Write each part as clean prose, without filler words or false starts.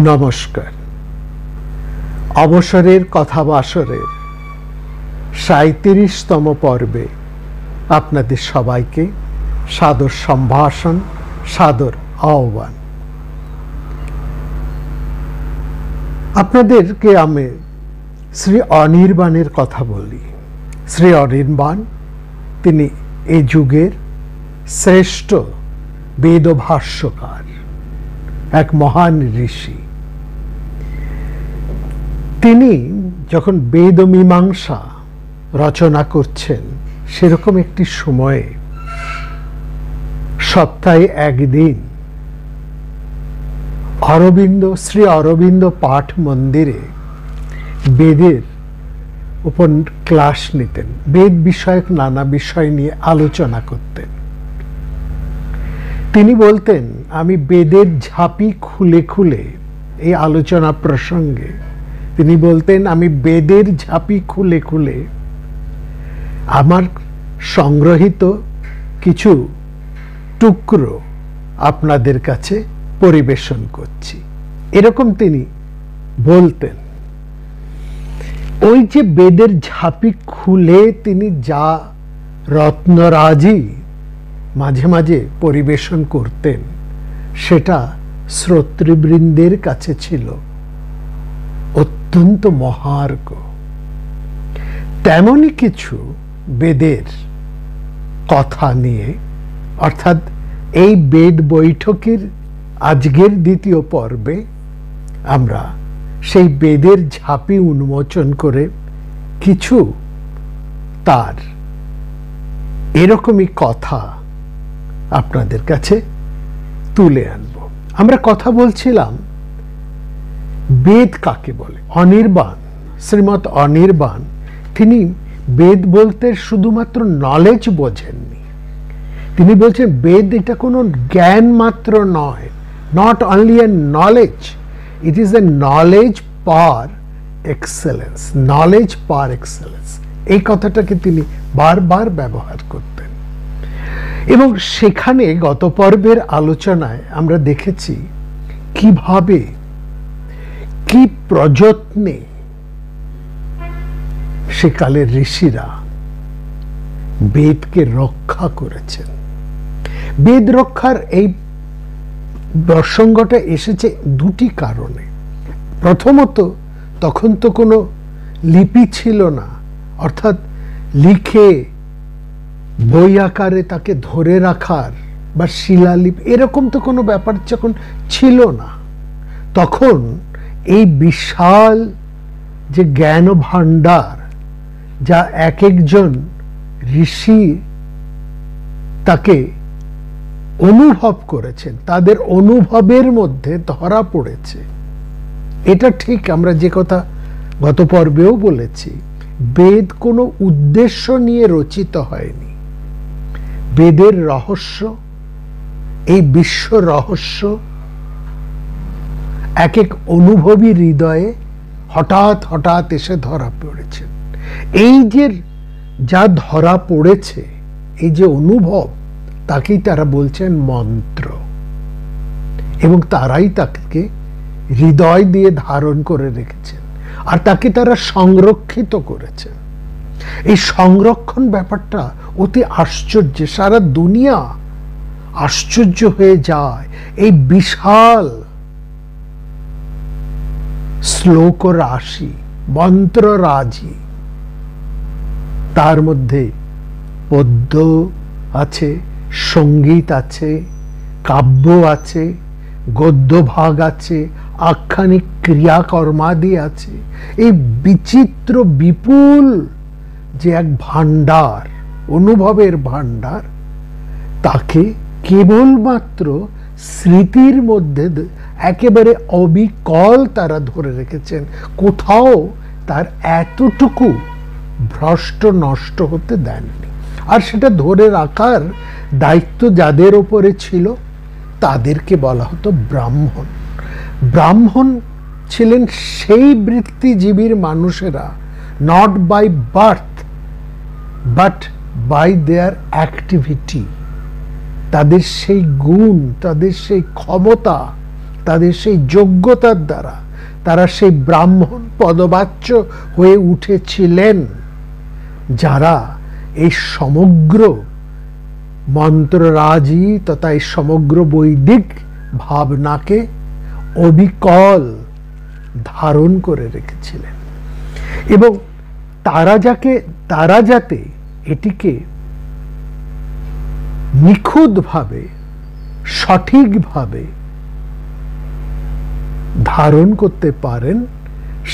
নমস্কার। অবসরের কথাবাসরের ৩৭তম পর্বে আপনাদের সবাইকে সাদর সম্ভাষণ, সাদর আহ্বান। আপনাদেরকে আমি শ্রী অনির্বাণের কথা বলি। শ্রী অনির্বাণ তিনি এই যুগের শ্রেষ্ঠ বেদভাষ্যকার, এক মহান ঋষি। তিনি যখন বেদমীমাংসা রচনা করছেন, সেরকম একটি সময়ে সপ্তাহে একদিন শ্রী অরবিন্দ পাঠ মন্দিরে বেদের উপর ক্লাস নিতেন। বেদ বিষয়ক নানা বিষয় নিয়ে আলোচনা করতেন। তিনি বলতেন, আমি বেদের ঝাঁপি খুলে খুলে, এই আলোচনা প্রসঙ্গে তিনি বলতেন, আমি বেদের ঝাঁপি খুলে খুলে আমার সংগ্রহিত কিছু টুকরো আপনাদের কাছে পরিবেশন করছি, এরকম তিনি বলতেন। ওই যে বেদের ঝাঁপি খুলে তিনি যা রত্নরাজি মাঝে মাঝে পরিবেশন করতেন, সেটা শ্রোতৃবৃন্দের কাছে ছিল অত্যন্ত মহার্ঘ। তেমনই কিছু বেদের কথা নিয়ে, অর্থাৎ এই বেদ বৈঠকের আজকের দ্বিতীয় পর্বে আমরা সেই বেদের ঝাঁপি উন্মোচন করে কিছু তার এরকমই কথা আপনাদের কাছে তুলে আনব। আমরা কথা বলছিলাম বেদ কাকে বলে। অনির্বাণ, শ্রীমৎ অনির্বাণ, তিনি বেদ বলতে শুধুমাত্র নলেজ বোঝেননি। তিনি বলছেন বেদ এটা কোনো জ্ঞান মাত্র নয়, not only a knowledge, it is a knowledge per excellence. Knowledge per excellence, এই কথাটাকে তিনি বারবার ব্যবহার করতেন। এবং সেখানে গত পর্বের আলোচনায় আমরা দেখেছি কিভাবে, কি প্রযত্নে সেকালের ঋষিরা বেদকে রক্ষা করেছেন। বেদ রক্ষার এই প্রসঙ্গটা এসেছে দুটি কারণে। প্রথমত, তখন তো কোনো লিপি ছিল না, অর্থাৎ লিখে বই আকারে তাকে ধরে রাখার বা শিলালিপি এরকম তো কোনো ব্যাপার যখন ছিল না, তখন এই বিশাল যে জ্ঞান ভাণ্ডার, যা এক একজন ঋষি তাকে অনুভব করেছেন, তাদের অনুভবের মধ্যে ধরা পড়েছে। এটা ঠিক, আমরা যে কথা গত পর্বেও বলেছি, বেদ কোনো উদ্দেশ্য নিয়ে রচিত হয়নি। বেদের রহস্য, এই বিশ্ব রহস্য এক এক অনুভবী হৃদয়ে হঠাৎ হঠাৎ এসে ধরা পড়েছে। এই যে যা ধরা পড়েছে, এই যে অনুভব, তাকেই তারা বলছেন মন্ত্র, এবং তারাই তাকে হৃদয় দিয়ে ধারণ করে রেখেছেন, আর তাকে তারা সংরক্ষিত করেছেন। এই সংরক্ষণ ব্যাপারটা অতি আশ্চর্য, সারা দুনিয়া আশ্চর্য হয়ে যায়। এই বিশাল শ্লোক রাশি, মন্ত্র রাজি, তার মধ্যে পদ্য আছে, সঙ্গীত আছে, কাব্য আছে, গদ্য ভাগ আছে, আখ্যানিক ক্রিয়াকর্মাদি আছে। এই বিচিত্র বিপুল যে এক ভাণ্ডার, অনুভবের ভাণ্ডার, তাকে কেবলমাত্র স্মৃতির মধ্যে একেবারে অবিকল তারা ধরে রেখেছেন। কোথাও তার এতটুকু ভ্রষ্ট নষ্ট হতে দেননি। আর সেটা ধরে রাখার দায়িত্ব যাদের ওপরে ছিল, তাদেরকে বলা হতো ব্রাহ্মণ। ব্রাহ্মণ ছিলেন সেই বৃত্তিজীবীর মানুষেরা, not by birth but by their activity. তাদের সেই গুণ, তাদের সেই ক্ষমতা, তাদের সেই যোগ্যতার দ্বারা তারা সেই ব্রাহ্মণ পদবাচ্য হয়ে উঠেছিলেন, যারা এই সমগ্র মন্ত্ররাজি তথা এই সমগ্র বৈদিক ভাবনাকে অবিকল ধারণ করে রেখেছিলেন। এবং তারা যাতে এটিকে নিখুঁতভাবে সঠিকভাবে ধারণ করতে পারেন,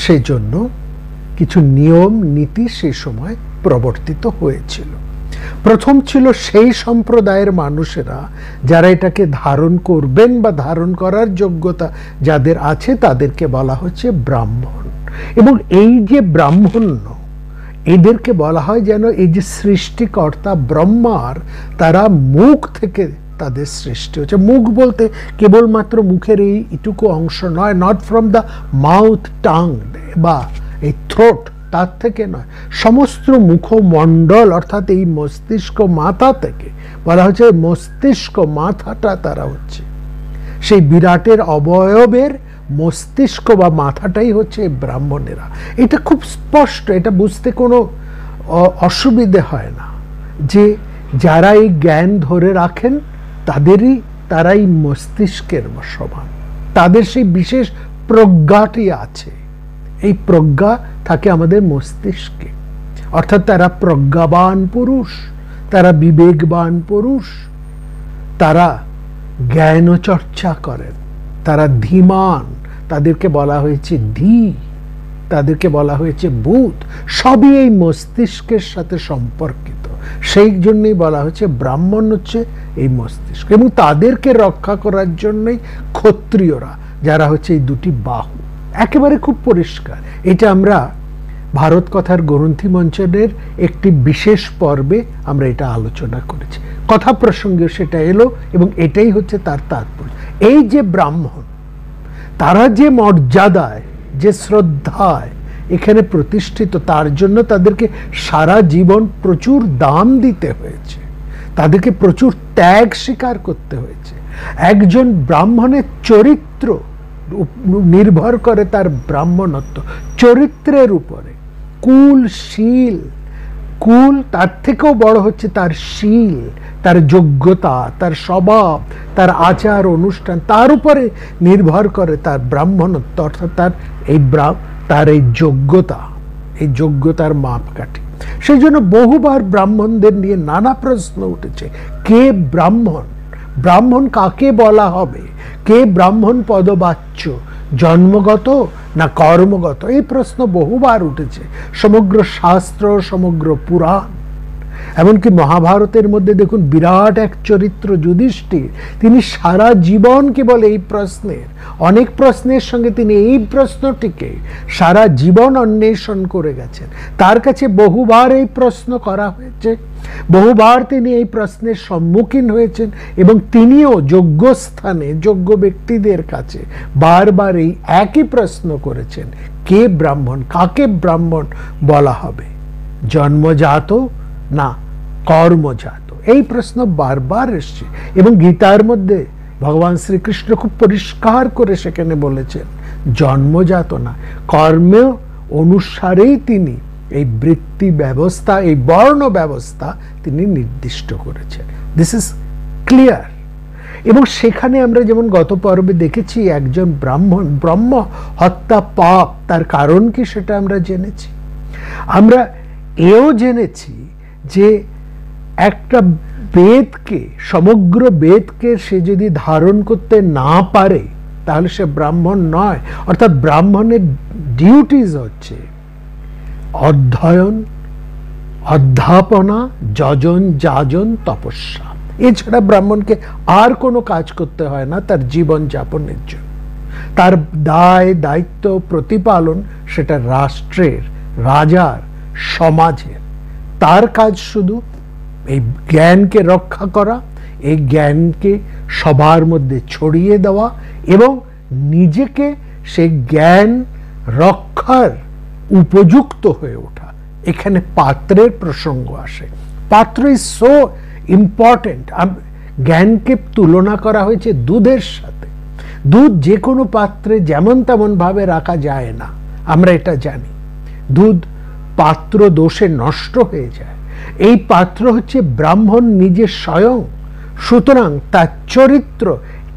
সেজন্য কিছু নিয়ম নীতি সে সময় প্রবর্তিত হয়েছিল। প্রথম ছিল সেই সম্প্রদায়ের মানুষেরা যারা এটাকে ধারণ করবেন বা ধারণ করার যোগ্যতা যাদের আছে তাদেরকে বলা হচ্ছে ব্রাহ্মণ। এবং এই যে ব্রাহ্মণ্য, এদেরকে বলা হয় যেন এই যে সৃষ্টিকর্তা ব্রহ্মার তারা মুখ থেকে তাদের সৃষ্টি হচ্ছে। মুখ বলতে কেবলমাত্র মুখের এইটুকু অংশ নয়, not from the mouth tongue বা এই থ্রোট, তার থেকে নয়, সমস্ত মুখমণ্ডল অর্থাৎ এই মস্তিষ্ক মাথা থেকে বলা হচ্ছে মস্তিষ্ক মাথাটা তারা হচ্ছে সেই বিরাটের অবয়বের মস্তিষ্ক বা মাথাটাই হচ্ছে ব্রাহ্মণেরা। এটা খুব স্পষ্ট, এটা বুঝতে কোনো অসুবিধে হয় না যে যারা এই জ্ঞান ধরে রাখেন তারাই মস্তিষ্কের সমান, তাদের সেই বিশেষ প্রজ্ঞাটি আছে। এই প্রজ্ঞা থাকে আমাদের মস্তিষ্কে, অর্থাৎ তারা প্রজ্ঞাবান পুরুষ, তারা বিবেকবান পুরুষ, তারা জ্ঞান চর্চা করেন, তারা ধীমান, তাদেরকে বলা হয়েছে ধী, তাদেরকে বলা হয়েছে ভূত, সবই এই মস্তিষ্কের সাথে সম্পর্কিত। সেই জন্যই বলা হচ্ছে ব্রাহ্মণ হচ্ছে এই মস্তিষ্ক। এবং তাদেরকে রক্ষা করার জন্যই ক্ষত্রিয়রা, যারা হচ্ছে এই দুটি বাহু, একেবারে খুব পরিষ্কার। এটা আমরা ভারত কথার গ্রন্থি মঞ্চনের একটি বিশেষ পর্বে আমরা এটা আলোচনা করেছি, কথা প্রসঙ্গে সেটা এলো এবং এটাই হচ্ছে তার তাৎপর্য। এই যে ব্রাহ্মণ, তারা যে মর্যাদায়, যে শ্রদ্ধায় এখানে প্রতিষ্ঠিত, তার জন্য তাদেরকে সারা জীবন প্রচুর দাম দিতে হয়েছে, তাদেরকে প্রচুর ত্যাগ স্বীকার করতে হয়েছে। একজন ব্রাহ্মণের চরিত্র নির্ভর করে তার ব্রাহ্মণত্ব চরিত্রের উপরে। কুল শীল, কুল তার থেকেও বড় হচ্ছে তার শীল, তার যোগ্যতা, তার স্বভাব, তার আচার অনুষ্ঠান, তার উপরে নির্ভর করে তার ব্রাহ্মণত্ব, অর্থাৎ তার এই যোগ্যতা, এই যোগ্যতার মাপকাঠি। সেই জন্য বহুবার ব্রাহ্মণদের নিয়ে নানা প্রশ্ন উঠেছে। কে ব্রাহ্মণ? ব্রাহ্মণ কাকে বলা হবে? কে ব্রাহ্মণ পদবাচ্য, জন্মগত না কর্মগত? এই প্রশ্ন বহুবার উঠেছে। সমগ্র শাস্ত্র, সমগ্র পুরাণ, এমনকি মহাভারতের মধ্যে দেখুন বিরাট এক চরিত্র যুধিষ্ঠির, তিনি সারা জীবন কেবল এই প্রশ্নের, অনেক প্রশ্নের সঙ্গে তিনি এই প্রশ্নটিকে সারা জীবন অন্বেষণ করে গেছেন। তার কাছে বহুবার এই প্রশ্ন করা হয়েছে, বহুবার তিনি এই প্রশ্নের সম্মুখীন হয়েছেন এবং তিনিও যোগ্য স্থানে যোগ্য ব্যক্তিদের কাছে বারবার এই একই প্রশ্ন করেছেন, কে ব্রাহ্মণ? কাকে ব্রাহ্মণ বলা হবে? জন্মজাত না কর্মজাত? এই প্রশ্ন বারবার এসছে এবং গীতার মধ্যে ভগবান শ্রীকৃষ্ণ খুব পরিষ্কার করে সেখানে বলেছেন জন্মজাত না, কর্ম অনুসারেই তিনি এই বৃত্তি ব্যবস্থা, এই বর্ণ ব্যবস্থা তিনি নির্দিষ্ট করেছেন। This is clear. এবং সেখানে আমরা যেমন গত পর্বে দেখেছি একজন ব্রাহ্মণ, ব্রহ্ম হত্যা পাপ, তার কারণ কি সেটা আমরা জেনেছি। আমরা এও জেনেছি যে একটা বেদকে, সমগ্র বেদকে সে যদি ধারণ করতে না পারে তাহলে সে ব্রাহ্মণ নয়। অর্থাৎ ব্রাহ্মণের ডিউটিজ হচ্ছে অধ্যয়ন, অধ্যাপনা, যজন, যাজন, তপস্যা। এছাড়া ব্রাহ্মণকে আর কোনো কাজ করতে হয় না তার জীবন যাপনের জন্য। তার দায় দায়িত্ব প্রতিপালন সেটা রাষ্ট্রের, রাজার, সমাজের। তার কাজ শুধু এই জ্ঞানকে রক্ষা করা, এই জ্ঞানকে সবার মধ্যে ছড়িয়ে দেওয়া এবং নিজেকে সেই জ্ঞান রক্ষার উপযুক্ত হয়ে ওঠা। এখানে পাত্রের প্রসঙ্গ আসে। পাত্র ইজ সো ইম্পর্টেন্ট। জ্ঞানকে তুলনা করা হয়েছে দুধের সাথে। দুধ যে কোনো পাত্রে যেমন তেমন ভাবে রাখা যায় না, আমরা এটা জানি। দুধ পাত্র দোষে নষ্ট হয়ে যায়। এই পাত্র হচ্ছে ব্রাহ্মণ নিজে স্বয়ং। সুতরাং তার চরিত্র,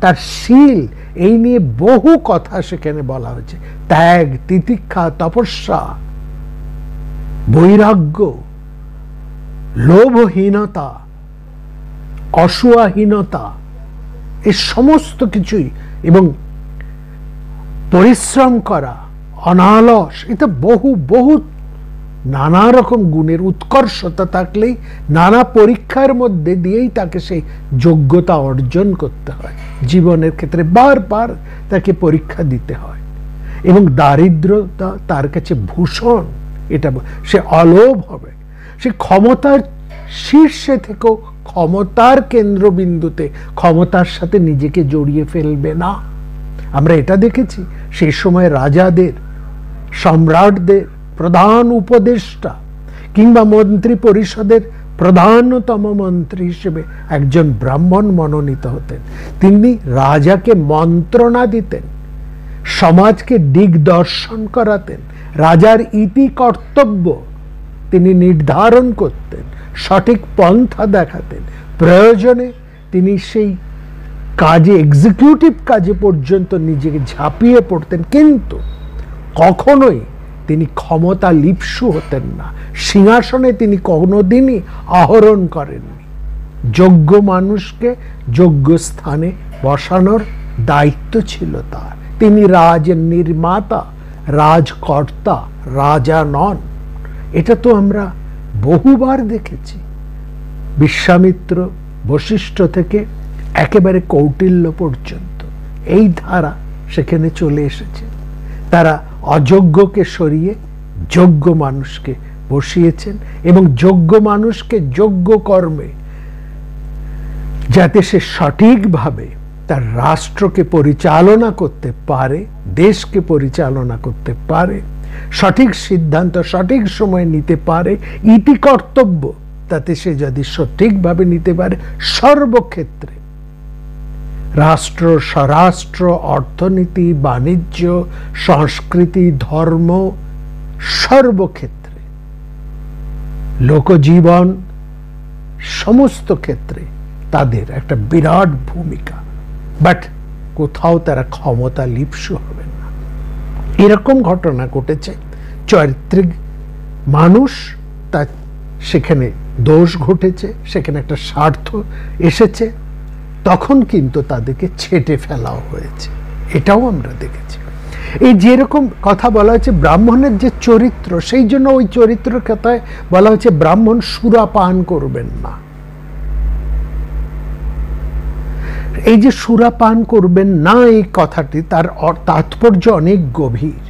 তার শীল, এই নিয়ে বহু কথা সেখানে বলা হয়েছে। ত্যাগ, তিতিক্ষা, তপস্যা, বৈরাগ্য, লোভহীনতা, অসূয়াহীনতা, এই সমস্ত কিছুই, এবং পরিশ্রম করা, অনালস, এটা বহু বহু নানা রকম গুণের উৎকর্ষতা থাকলেই নানা পরীক্ষার মধ্যে দিয়েই তাকে সেই যোগ্যতা অর্জন করতে হয়। জীবনের ক্ষেত্রে বারবার তাকে পরীক্ষা দিতে হয়। এবং দারিদ্রতা তার কাছে ভূষণ। এটা সে অলোভ হবে, সে ক্ষমতার শীর্ষে থেকেও ক্ষমতার কেন্দ্রবিন্দুতে ক্ষমতার সাথে নিজেকে জড়িয়ে ফেলবে না। আমরা এটা দেখেছি সেই সময় রাজাদের, সম্রাটদের প্রধান উপদেষ্টা কিংবা মন্ত্রী পরিষদের প্রধানতম মন্ত্রী হিসেবে একজন ব্রাহ্মণ মনোনীত হতেন। তিনি রাজাকে মন্ত্রণা দিতেন, সমাজকে দিগদর্শন করাতেন, রাজার ইতি কর্তব্য তিনি নির্ধারণ করতেন, সঠিক পন্থা দেখাতেন। প্রয়োজনে তিনি সেই কাজে, এক্সিকিউটিভ কাজে পর্যন্ত নিজেকে ঝাঁপিয়ে পড়তেন, কিন্তু কখনোই তিনি ক্ষমতা লিপ্সু হতেন না। সিংহাসনে তিনি কোনোদিনই আহরণ করেননি। যোগ্য মানুষকে যোগ্য স্থানে বসানোর দায়িত্ব ছিল তার। তিনি রাজ নির্মাতা, রাজকর্তা, রাজা নন। এটা তো আমরা বহুবার দেখেছি। বিশ্বামিত্র, বশিষ্ঠ থেকে একেবারে কৌটিল্য পর্যন্ত এই ধারা সেখানে চলে এসেছে। তারা অযোগ্যকে সরিয়ে যোগ্য মানুষকে বসিয়েছেন, এবং যোগ্য মানুষকে যোগ্য কর্মে, যাতে সে সঠিকভাবে তার রাষ্ট্রকে পরিচালনা করতে পারে, দেশকে পরিচালনা করতে পারে, সঠিক সিদ্ধান্ত সঠিক সময় নিতে পারে, ইতি কর্তব্য তাতে সে যদি সঠিকভাবে নিতে পারে, সর্বক্ষেত্রে রাষ্ট্র, স্বরাষ্ট্র, অর্থনীতি, বাণিজ্য, সংস্কৃতি, ধর্ম, সর্বক্ষেত্রে, লোকজীবন, সমস্ত ক্ষেত্রে তাদের একটা বিরাট ভূমিকা। বাট কোথাও তারা ক্ষমতা লিপ্সু হবে না। এরকম ঘটনা ঘটেছে। চারিত্রিক মানুষ, তার সেখানে দোষ ঘটেছে, সেখানে একটা স্বার্থ এসেছে, তখন কিন্তু তাদেরকে ছেঁটে ফেলাও হয়েছে। এটাও আমরা দেখেছি। এই যেরকম কথা বলা হয়েছে ব্রাহ্মণের যে চরিত্র, সেই জন্য ওই চরিত্রের কথায় বলা হয়েছে ব্রাহ্মণ সুরাপান করবেন না। এই যে সুরাপান করবেন না, এই কথাটি তার তাৎপর্য অনেক গভীর।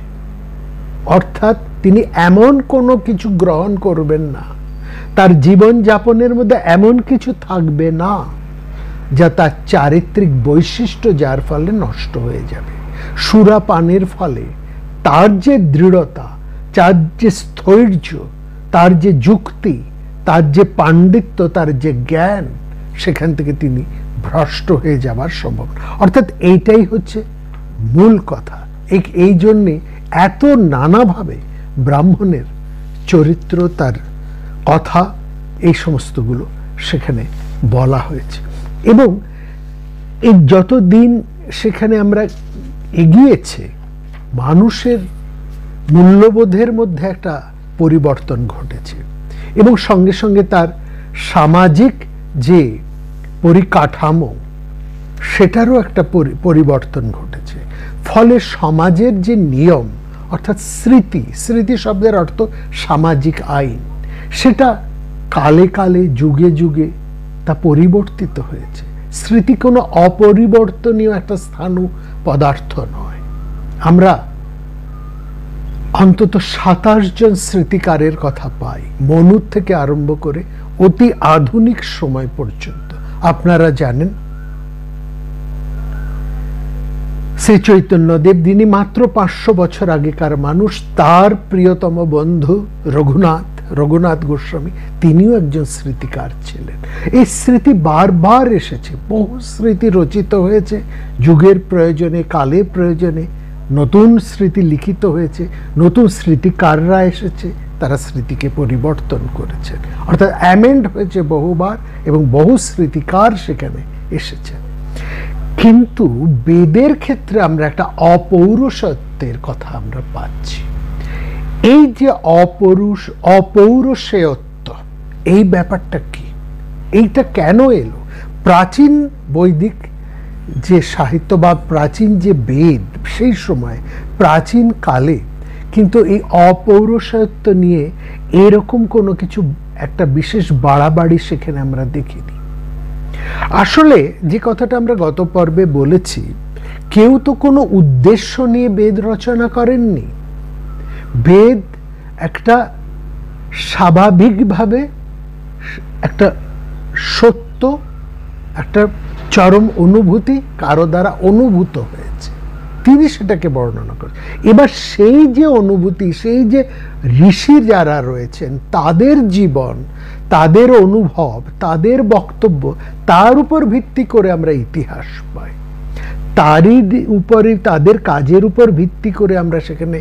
অর্থাৎ তিনি এমন কোনো কিছু গ্রহণ করবেন না, তার জীবন যাপনের মধ্যে এমন কিছু থাকবে না যা তার চারিত্রিক বৈশিষ্ট্য, যার ফলে নষ্ট হয়ে যাবে। সুরাপানের ফলে তার যে দৃঢ়তা, তার যে স্থৈর্য, তার যে যুক্তি, তার যে পাণ্ডিত্য, তার যে জ্ঞান, সেখান থেকে তিনি ভ্রষ্ট হয়ে যাবার সম্ভব। অর্থাৎ এইটাই হচ্ছে মূল কথা। এই জন্যে এত নানাভাবে ব্রাহ্মণের চরিত্র, তার কথা, এই সমস্তগুলো সেখানে বলা হয়েছে। এবং এই যতদিন সেখানে আমরা এগিয়েছে, মানুষের মূল্যবোধের মধ্যে একটা পরিবর্তন ঘটেছে, এবং সঙ্গে সঙ্গে তার সামাজিক যে পরিকাঠামো, সেটারও একটা পরিবর্তন ঘটেছে। ফলে সমাজের যে নিয়ম, অর্থাৎ স্মৃতি, স্মৃতি শব্দের অর্থ সামাজিক আইন, সেটা কালে কালে, যুগে যুগে তা পরিবর্তিত হয়েছে। স্মৃতি কোনো অপরিবর্তনীয় একটা স্থাণু পদার্থ নয়। আমরা অন্তত 27 জন স্মৃতিকারের কথা পাই, মনুর থেকে আরম্ভ করে অতি আধুনিক সময় পর্যন্ত। আপনারা জানেন শ্রী চৈতন্যদেব, যিনি মাত্র 500 বছর আগেকার মানুষ, তার প্রিয়তম বন্ধু রঘুনাথ রঘুনাথ গোস্বামী, তিনিও একজন স্মৃতিকার ছিলেন। এই স্মৃতি বারবার এসেছে, বহু স্মৃতি রচিত হয়েছে, যুগের প্রয়োজনে, কালের প্রয়োজনে নতুন স্মৃতি লিখিত হয়েছে, নতুন স্মৃতিকাররা এসেছে, তারা স্মৃতিকে পরিবর্তন করেছে, অর্থাৎ অ্যামেন্ড হয়েছে বহুবার, এবং বহু স্মৃতিকার সেখানে এসেছে। কিন্তু বেদের ক্ষেত্রে আমরা একটা অপৌরুষত্বের কথা আমরা পাচ্ছি। এই যে অপৌরুষেয়ত্ব, এই ব্যাপারটা কি, এইটা কেন এলো? প্রাচীন বৈদিক যে সাহিত্য বা প্রাচীন যে বেদ, সেই সময় প্রাচীন কালে কিন্তু এই অপৌরুষত্ব নিয়ে এরকম কোনো কিছু একটা বিশেষ বাড়াবাড়ি সেখানে আমরা দেখিনি। আসলে যে কথাটা আমরা গত পর্বে বলেছি, কেউ তো কোনো উদ্দেশ্য নিয়ে বেদ রচনা করেননি। বেদ একটা স্বাভাবিকভাবে একটা সত্য, একটা চরম অনুভূতি কারো দ্বারা অনুভূত হয়েছে, তিনি সেটাকে বর্ণনা করেন। এবার সেই যে অনুভূতি, সেই যে ঋষি যারা রয়েছেন, তাদের জীবন, তাদের অনুভব, তাদের বক্তব্য, তার উপর ভিত্তি করে আমরা ইতিহাস পাই। তারই উপরে, তাদের কাজের উপর ভিত্তি করে আমরা সেখানে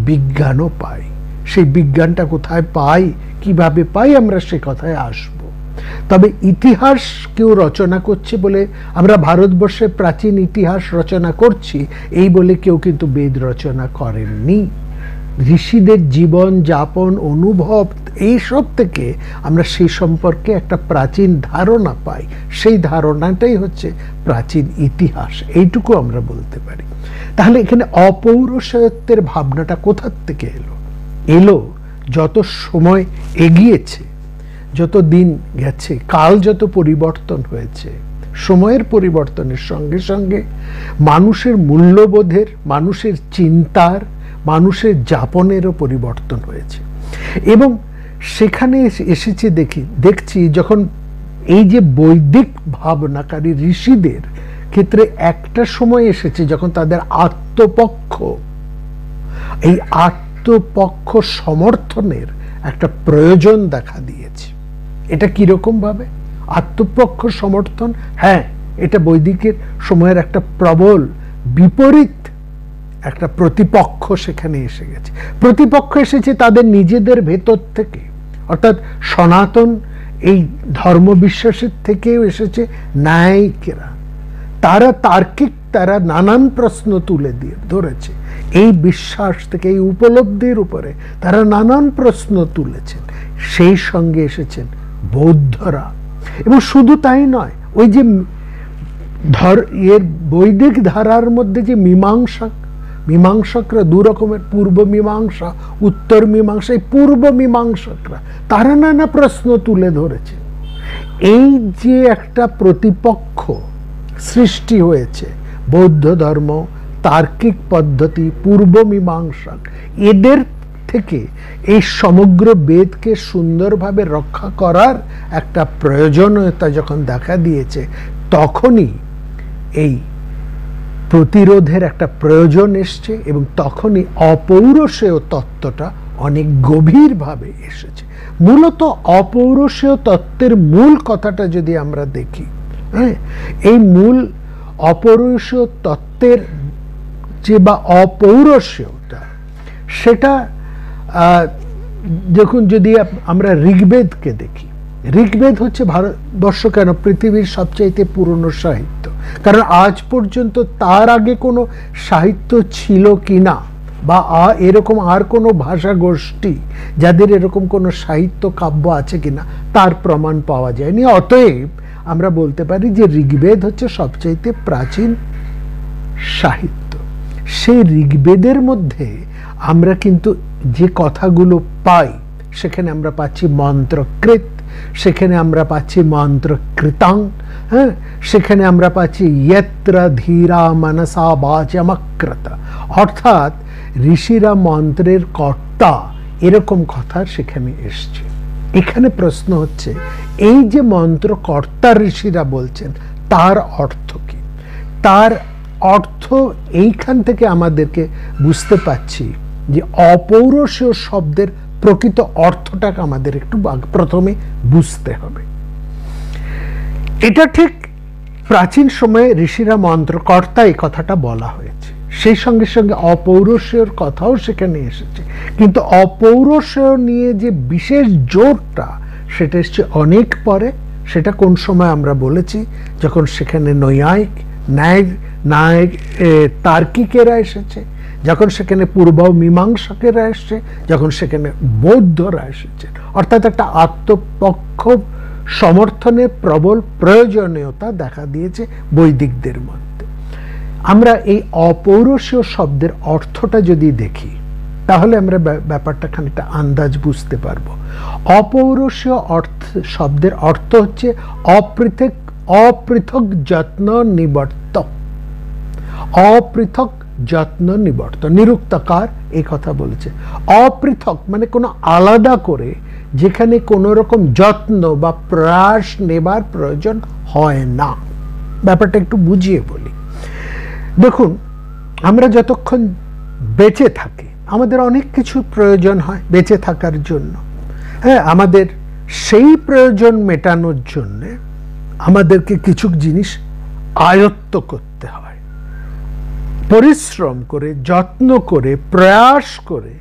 বিজ্ঞানও পাই। সেই বিজ্ঞানটা কোথায় পাই, কিভাবে পাই, আমরা সে কথায় আসব। তবে ইতিহাস কেউ রচনা করছে বলে, আমরা ভারতবর্ষে প্রাচীন ইতিহাস রচনা করছি এই বলে কেউ কিন্তু বেদ রচনা করেননি। ঋষিদের জীবন যাপন, অনুভব, এইসব থেকে আমরা সেই সম্পর্কে একটা প্রাচীন ধারণা পাই। সেই ধারণাটাই হচ্ছে প্রাচীন ইতিহাস, এইটুকু আমরা বলতে পারি। তাহলে এখানে অপৌরুষত্বের ভাবনাটা কোথার থেকে এলো? যত সময় এগিয়েছে, যত দিন গেছে, কাল যত পরিবর্তন হয়েছে, সময়ের পরিবর্তনের সঙ্গে সঙ্গে মানুষের মূল্যবোধের, মানুষের চিন্তার, মানুষের যাপনেরও পরিবর্তন হয়েছে। এবং সেখানে এসেছে দেখছি যখন এই যে বৈদিক ভাবনাকারী ঋষিদের ক্ষেত্রে একটা সময় এসেছে যখন তাদের এই আত্মপক্ষ সমর্থনের একটা প্রয়োজন দেখা দিয়েছে। এটা কিরকম ভাবে আত্মপক্ষ সমর্থন? হ্যাঁ, এটা বৈদিকের সময়ের একটা প্রবল বিপরীত একটা প্রতিপক্ষ সেখানে এসে গেছে। প্রতিপক্ষ এসেছে তাদের নিজেদের ভেতর থেকে, অর্থাৎ সনাতন এই ধর্মবিশ্বাসের থেকেও এসেছে ন্যায়িকেরা। তারা তার্কিক, তারা নানান প্রশ্ন তুলে দিয়ে ধরেছে। এই বিশ্বাস থেকে, এই উপলব্ধির উপরে তারা নানান প্রশ্ন তুলেছেন। সেই সঙ্গে এসেছেন বৌদ্ধরা। এবং শুধু তাই নয়, ওই যে বৈদিক ধারার মধ্যে যে মীমাংসকরা দু রকমের, পূর্ব মীমাংসা, উত্তর মীমাংসা। এই পূর্ব মীমাংসকরা তারা নানা প্রশ্ন তুলে ধরেছে। এই যে একটা প্রতিপক্ষ সৃষ্টি হয়েছে, বৌদ্ধ ধর্ম, তার্কিক পদ্ধতি, পূর্ব মীমাংসক, এদের থেকে এই সমগ্র বেদকে সুন্দরভাবে রক্ষা করার একটা প্রয়োজনীয়তা যখন দেখা দিয়েছে, তখনই এই প্রতিরোধের একটা প্রয়োজন এসছে। এবং তখনই অপৌরুষেয় তত্ত্বটা অনেক গভীরভাবে এসেছে। মূলত অপৌরুষেয় তত্ত্বের মূল কথাটা যদি আমরা দেখি, হ্যাঁ, এই মূল অপৌরুষেয় তত্ত্বের যে বা অপৌরুষেয়টা, সেটা দেখুন, যদি আমরা ঋগ্বেদকে দেখি, ঋগ্বেদ হচ্ছে ভারতবর্ষ কেন পৃথিবীর সবচাইতে পুরনো সাহিত্য। কারণ আজ পর্যন্ত তার আগে কোনো সাহিত্য ছিল কিনা, বা এরকম আর কোনো ভাষা গোষ্ঠী যাদের এরকম কোনো সাহিত্য কাব্য আছে কিনা, তার প্রমাণ পাওয়া যায়নি। অতএব আমরা বলতে পারি যে ঋগ্বেদ হচ্ছে সবচাইতে প্রাচীন সাহিত্য। সেই ঋগ্বেদের মধ্যে আমরা কিন্তু যে কথাগুলো পাই, সেখানে আমরা পাচ্ছি মন্ত্রকৃত, সেখানে আমরা পাচ্ছি মন্ত্রকৃতাং, হ্যাঁ, সেখানে আমরা পাচ্ছি ইয়ত্র ধীরা মনসা বাচমক্রত, অর্থাৎ ঋষিরা মন্ত্রের কর্তা, এরকম কথা সেখানে এসছে। এখানে প্রশ্ন হচ্ছে, এই যে মন্ত্রকর্তা ঋষিরা বলছেন, তার অর্থ কি? তার অর্থ এইখান থেকে আমাদেরকে বুঝতে পাচ্ছি যে অপৌরুষেয় শব্দের প্রকৃত অর্থটাকে আমাদের একটু প্রথমে বুঝতে হবে। এটা ঠিক প্রাচীন সময়ে ঋষিরা মন্ত্রকর্তা এই কথাটা বলা হয়েছে, সেই সঙ্গে সঙ্গে অপৌরুষের কথাও সেখানে এসেছে, কিন্তু অপৌরুষেয় নিয়ে যে বিশেষ জোরটা সেটা এসছে অনেক পরে। সেটা কোন সময় আমরা বলেছি, যখন সেখানে নৈয়ায়িক ন্যায় তার্কিকেরা এসেছে, যখন সেখানে পূর্ব মীমাংসকেরা এসছে, যখন সেখানে বৌদ্ধরা এসেছে, অর্থাৎ একটা আত্মপক্ষ সমর্থনের প্রবল প্রয়োজনীয়তা দেখা দিয়েছে বৈদিকদের মধ্যে। আমরা এই অপৌরুষীয় শব্দের অর্থটা যদি দেখি তাহলে আমরা ব্যাপারটা খানিকটা আন্দাজ বুঝতে পারবো। অপৌরুষীয় শব্দের অর্থ হচ্ছে অপৃথক যত্ন নিবর্ত, অপৃথক যত্ন নিবর্ত, নিরুক্তকার এই কথা বলেছে। অপৃথক মানে কোনো আলাদা করে যেখানে কোনো রকম যত্ন বা প্রয়াস নেবার প্রয়োজন হয় না। ব্যাপারটা একটু বুঝিয়ে বলি। দেখুন, আমরা যতক্ষণ বেঁচে থাকি আমাদের অনেক কিছু প্রয়োজন হয় বেঁচে থাকার জন্য। হ্যাঁ, আমাদের সেই প্রয়োজন মেটানোর জন্য আমাদেরকে কিছু জিনিস আয়ত্ত করতে হয়, পরিশ্রম করে, যত্ন করে, প্রয়াস করে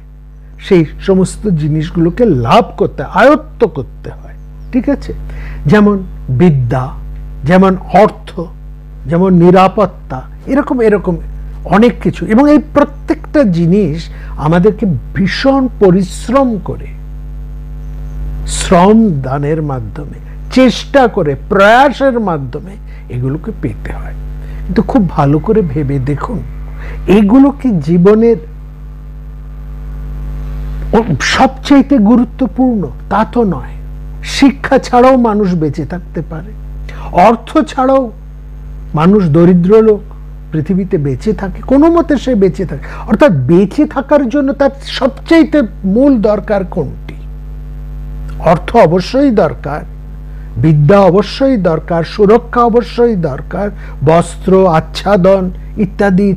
সেই সমস্ত জিনিসগুলোকে লাভ করতে, আয়ত্ত করতে হয়। ঠিক আছে? যেমন বিদ্যা, যেমন অর্থ, যেমন নিরাপত্তা, এরকম অনেক কিছু। এবং এই প্রত্যেকটা জিনিস আমাদেরকে ভীষণ পরিশ্রম করে, শ্রম দানের মাধ্যমে, চেষ্টা করে, প্রয়াসের মাধ্যমে এগুলোকে পেতে হয়। কিন্তু খুব ভালো করে ভেবে দেখুন, এগুলো কি জীবনের সবচাইতে গুরুত্বপূর্ণ? তা তো নয়। শিক্ষা ছাড়াও মানুষ বেঁচে থাকতে পারে, অর্থ ছাড়াও মানুষ, দরিদ্র লোক পৃথিবীতে বেঁচে থাকে, কোনো মতে সে বেঁচে থাকে। অর্থাৎ বেঁচে থাকার জন্য তার সবচাইতে মূল দরকার কোনটি? অর্থ অবশ্যই দরকার, বিদ্যা অবশ্যই দরকার, সুরক্ষা অবশ্যই দরকার, বস্ত্র, আচ্ছাদন ইত্যাদি,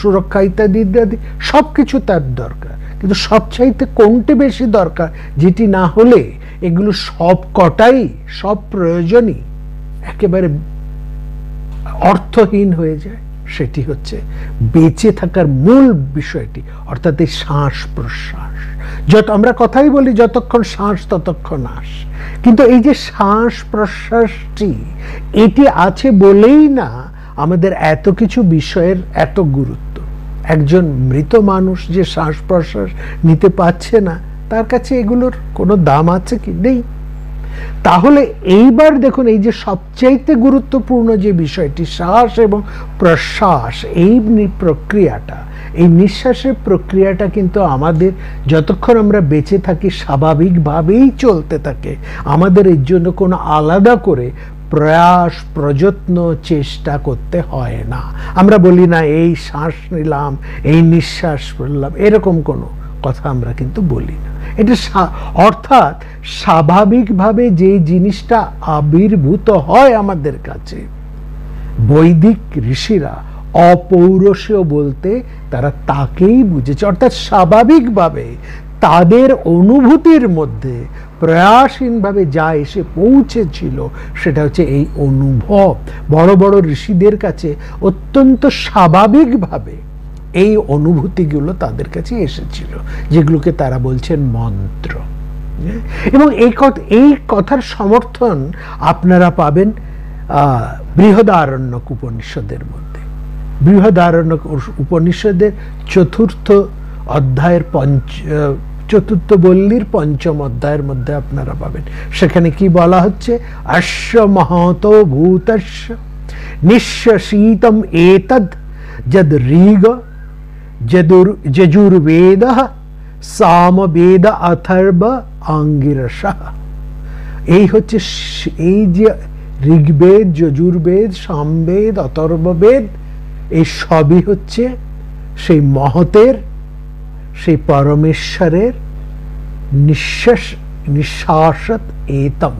সুরক্ষা ইত্যাদি ইত্যাদি সবকিছু তার দরকার। কিন্তু সবচাইতে কোনটি বেশি দরকার, যেটি না হলে এগুলো সব কটাই, সব প্রয়োজনই একেবারে অর্থহীন হয়ে যায়? সেটি হচ্ছে বেঁচে থাকার মূল বিষয়টি, অর্থাৎ এই শ্বাস প্রশ্বাস। যত আমরা কথাই বলি যতক্ষণ শ্বাস ততক্ষণ আস, কিন্তু এই যে শ্বাস প্রশ্বাসটি, এটি আছে বলেই না আমাদের এত কিছু বিষয়ের এত গুরুত্ব। একজন মৃত মানুষ যে শ্বাস প্রশ্বাস নিতে পারছে না, তার কাছে এগুলোর কোনো দাম আছে কি? নেই। তাহলে এইবার দেখুন, এই যে সবচাইতে গুরুত্বপূর্ণ যে বিষয়টি শ্বাস এবং প্রশ্বাস, এই প্রক্রিয়াটা, এই নিঃশ্বাসের প্রক্রিয়াটা কিন্তু আমাদের যতক্ষণ আমরা বেঁচে থাকি স্বাভাবিকভাবেই চলতে থাকে। আমাদের এর জন্য কোনো আলাদা করে প্রয়াস, প্রযত্ন, চেষ্টা করতে হয় না। আমরা বলি না এই শ্বাস নিলাম, এই নিঃশ্বাস ফেললাম, এরকম কোনো কথা আমরা কিন্তু বলি না। এটা অর্থাৎ স্বাভাবিকভাবে যে জিনিসটা আবির্ভূত হয় আমাদের কাছে, বৈদিক ঋষিরা অপৌরুষীয় বলতে তারা তাকেই বুঝেছে। অর্থাৎ স্বাভাবিকভাবে তাদের অনুভূতির মধ্যে প্রয়াসহীনভাবে যা এসে পৌঁছেছিল সেটা হচ্ছে এই অনুভব। বড় বড় ঋষিদের কাছে অত্যন্ত স্বাভাবিকভাবে এই অনুভূতিগুলো তাদের কাছে এসেছিল, যেগুলোকে তারা বলছেন মন্ত্র। এবং এই কথার সমর্থন আপনারা পাবেন বৃহদারণ্যক উপনিষদের মধ্যে। বৃহদারণ্যক উপনিষদের চতুর্থ অধ্যায়ের চতুর্থ বল্লীর পঞ্চম অধ্যায়ের মধ্যে আপনারা পাবেন। সেখানে কি বলা হচ্ছে? অশ্ব মহত ভূতস্য নিঃশীতম এতদ যদ ঋগ যজুর্বেদ সামবেদ অথর্ব আঙ্গিরসঃ। এই হচ্ছে, এই যে ঋগ্বেদ, যজুর্বেদ, সামবেদ, অথর্ববেদ, এই সবই হচ্ছে সেই মহতের, সেই পরমেশ্বরের নিঃশ্বাসত এতম,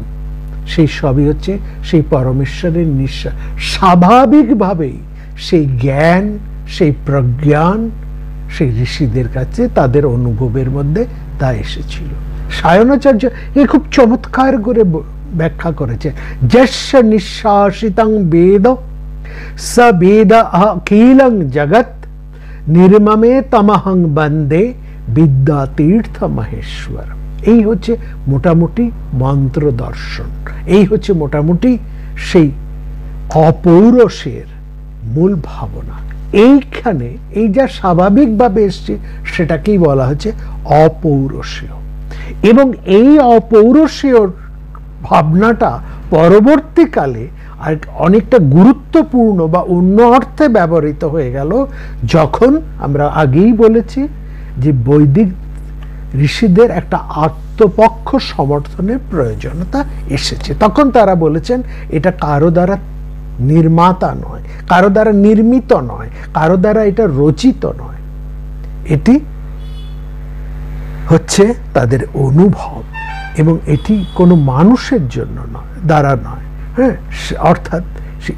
সেই সবই হচ্ছে সেই পরমেশ্বরের নিঃশ্বাস। স্বাভাবিকভাবেই সেই জ্ঞান, সেই প্রজ্ঞান, সেই ঋষিদের কাছে তাদের অনুভবের মধ্যে তা এসেছিল। সায়নাচার্য এ খুব চমৎকার করে ব্যাখ্যা করেছে, যস্য নিঃশ্বাসিতং বেদ স বেদ অখিলং জগৎ নির্মমে তমহং বন্দে বিদ্যা তীর্থ মহেশ্বর। এই হচ্ছে মোটামুটি মন্ত্র দর্শন, এই হচ্ছে মোটামুটি সেই অপৌরসের মূল ভাবনা। এইখানে এই যা স্বাভাবিকভাবে এসছে সেটাকেই বলা হচ্ছে অপৌরসীয়, এবং এই অপৌরসীয় ভাবনাটা পরবর্তীকালে আর অনেকটা গুরুত্বপূর্ণ বা অন্য অর্থে ব্যবহৃত হয়ে গেল যখন আমরা আগেই বলেছি যে বৈদিক ঋষিদের একটা আত্মপক্ষ সমর্থনের প্রয়োজনীয়তা এসেছে। তখন তারা বলেছেন এটা কারো দ্বারা নির্মাতা নয়, কারো দ্বারা নির্মিত নয়, কারো দ্বারা এটা রচিত নয়, এটি হচ্ছে তাদের অনুভব, এবং এটি কোনো মানুষের জন্য নয়, দ্বারা নয়। হ্যাঁ, অর্থাৎ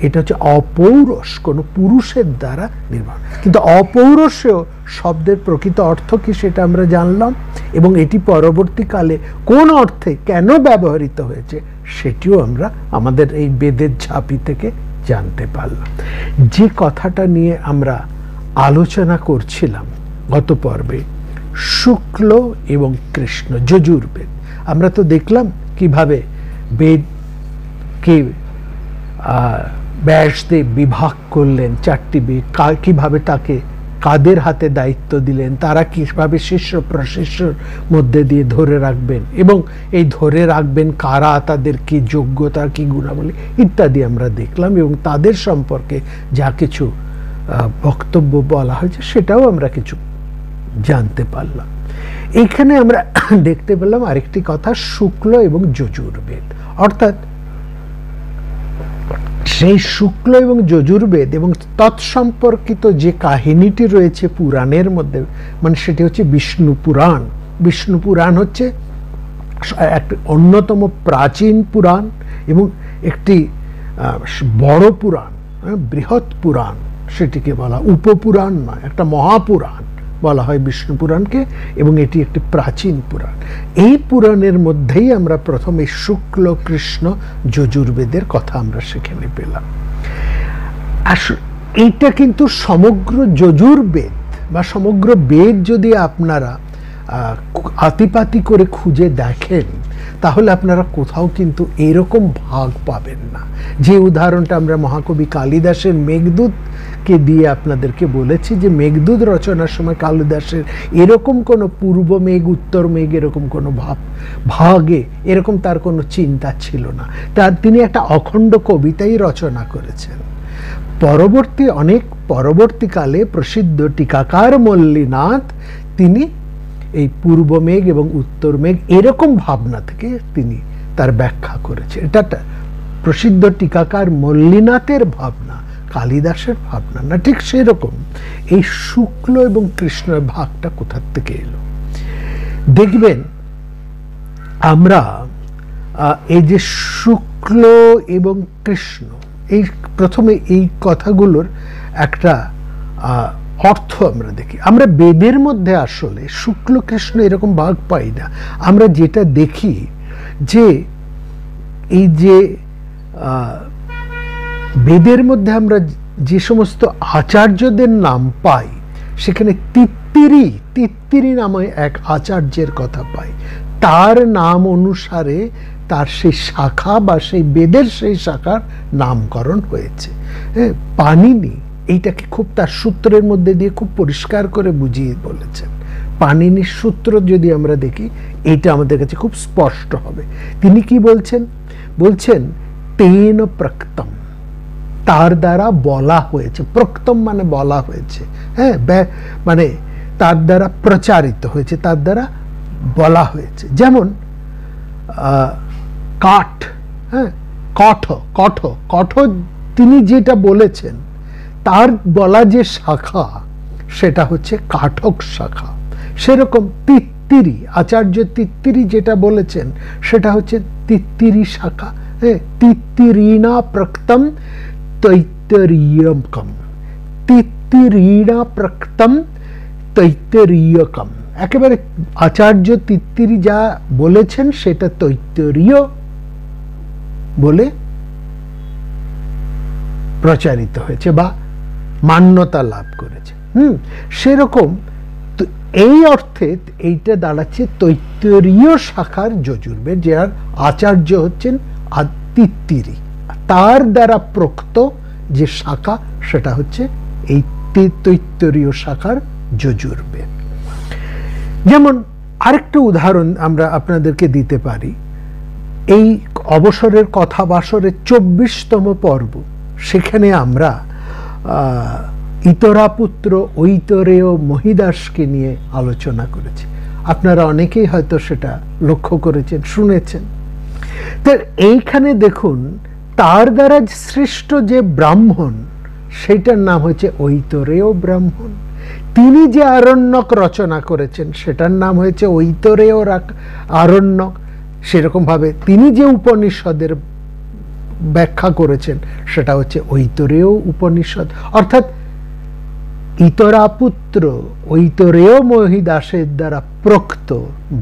এটা হচ্ছে অপৌরস, কোনো পুরুষের দ্বারা নির্মাণ। কিন্তু অপৌরসীয় শব্দের প্রকৃত অর্থ কি সেটা আমরা জানলাম, এবং এটি পরবর্তীকালে কোন অর্থে কেন ব্যবহৃত হয়েছে সেটিও আমরা আমাদের এই বেদের ঝাঁপি থেকে জানতে পারলাম। যে কথাটা নিয়ে আমরা আলোচনা করছিলাম গত পর্বে, শুক্ল এবং কৃষ্ণ, যজুর্বেদ, আমরা তো দেখলাম কিভাবে বেদকে ব্যাসদেব বিভাগ করলেন চারটি বেদ, কিভাবে তাকে কাদের হাতে দায়িত্ব দিলেন, তারা কিভাবে শিষ্য প্রশিষ্যর মধ্যে দিয়ে ধরে রাখবেন, এবং এই ধরে রাখবেন কারা, তাদের কি যোগ্যতা, কি গুণাবলী ইত্যাদি আমরা দেখলাম, এবং তাদের সম্পর্কে যা কিছু বক্তব্য বলা হয়েছে সেটাও আমরা কিছু জানতে পারলাম। এইখানে আমরা দেখতে পেলাম আরেকটি কথা, শুক্ল এবং যজুর্বেদ, অর্থাৎ সেই শুক্ল এবং যজুর্বেদ এবং তৎসম্পর্কিত যে কাহিনীটি রয়েছে পুরাণের মধ্যে, মানে সেটি হচ্ছে বিষ্ণু পুরাণ। বিষ্ণু পুরাণ হচ্ছে একটি অন্যতম প্রাচীন পুরাণ এবং একটি বড় পুরাণ, বৃহৎ পুরাণ, সেটিকে বলা উপপুরাণ নয়, একটা মহাপুরাণ বলা হয় বিষ্ণু পুরাণকে, এবং এটি একটি প্রাচীন পুরাণ। এই পুরাণের মধ্যেই আমরা প্রথমে শুক্ল কৃষ্ণ যজুর্বেদের কথা আমরা সেখানে পেলাম। এইটা কিন্তু সমগ্র যজুর্বেদ বা সমগ্র বেদ যদি আপনারা আতিপাতি করে খুঁজে দেখেন তাহলে আপনারা কোথাও কিন্তু এরকম ভাগ পাবেন না। যে উদাহরণটা আমরা মহাকবি কালিদাসের মেঘদূতকে দিয়ে আপনাদেরকে বলেছি, যে মেঘদূত রচনার সময় কালিদাসের এরকম কোনো পূর্ব মেঘ উত্তর মেঘ এরকম কোনো ভাগে এরকম তার কোনো চিন্তা ছিল না। তিনি একটা অখণ্ড কবিতাই রচনা করেছেন। পরবর্তীকালে প্রসিদ্ধ টিকাকার মল্লিনাথ তিনি এই পূর্ব মেঘ এবং উত্তর মেঘ এরকম ভাবনা থেকে তিনি তার ব্যাখ্যা করেছেন। এটা প্রসিদ্ধ টিকাকার মল্লিনাথের ভাবনা, কালিদাসের ভাবনা না। ঠিক সেরকম এই শুক্ল এবং কৃষ্ণের ভাগটা কোথা থেকে এলো দেখবেন। আমরা এই যে শুক্ল এবং কৃষ্ণ, এই প্রথমে এই কথাগুলোর একটা অর্থ আমরা দেখি। আমরা বেদের মধ্যে আসলে শুক্ল কৃষ্ণ এরকম ভাগ পাই না। আমরা যেটা দেখি যে এই যে বেদের মধ্যে আমরা যে সমস্ত আচার্যদের নাম পাই সেখানে তিত্তিরি নামে এক আচার্যের কথা পাই। তার নাম অনুসারে তার সেই শাখা বা সেই বেদের সেই শাখার নামকরণ হয়েছে। পাণিনি এইটাকে খুব তার সূত্রের মধ্যে দিয়ে খুব পরিষ্কার করে বুঝিয়ে বলেছেন। পাণিনির সূত্র যদি আমরা দেখি এইটা আমাদের কাছে খুব স্পষ্ট হবে। তিনি কি বলছেন তেন প্রক্তম, তার দ্বারা বলা হয়েছে। প্রক্তম মানে বলা হয়েছে, হ্যাঁ, মানে তার দ্বারা প্রচারিত হয়েছে, তার দ্বারা বলা হয়েছে। যেমন কাঠ, হ্যাঁ, কঠ তিনি যেটা বলেছেন তার বলা যে শাখা সেটা হচ্ছে কাঠক শাখা। সেরকম তিত্তিরি, আচার্য তিত্তিরি যেটা বলেছেন সেটা হচ্ছে তিত্তিরি শাখা। হ্যাঁ, তিত্তিরীণা প্রক্তম তৈত্তরীয়কম, তিত্তিরীণা প্রক্তম তৈত্তরীয়কম, একেবারে আচার্য তিত্তিরি যা বলেছেন সেটা তৈত্তরীয় বলে প্রচারিত হয়েছে বা মান্যতা লাভ করেছে। সেরকম এই অর্থে এইটা দাঁড়াচ্ছে তৈত্তরীয় শাখার যজুর্বেদ, যার আচার্য হচ্ছেন তিত্তিরি, তার দ্বারা প্রোক্ত যে শাখা সেটা হচ্ছে এই তৈত্তরীয় শাখার যজুর্বেদ। যেমন আরেকটা উদাহরণ আমরা আপনাদেরকে দিতে পারি, এই অবসরের কথা বাসরের 24তম পর্ব, সেখানে আমরা ইতরাপুত্র ঐতরেয় মহিদাসকে নিয়ে আলোচনা করেছি। আপনারা অনেকেই হয়তো সেটা লক্ষ্য করেছেন, শুনেছেন। তো এইখানে দেখুন, তার দ্বারা সৃষ্ট যে ব্রাহ্মণ সেটার নাম হচ্ছে ঐতরেয় ব্রাহ্মণ। তিনি যে আরণ্যক রচনা করেছেন সেটার নাম হয়েছে ঐতরেয় আরণ্যক। সেরকম ভাবে তিনি যে উপনিষদের ব্যাখ্যা করেছেন সেটা হচ্ছে ঐতরেয় উপনিষদ। অর্থাৎ ইতরাপুত্র ঐতরেয় মহিদাসের দ্বারা প্রোক্ত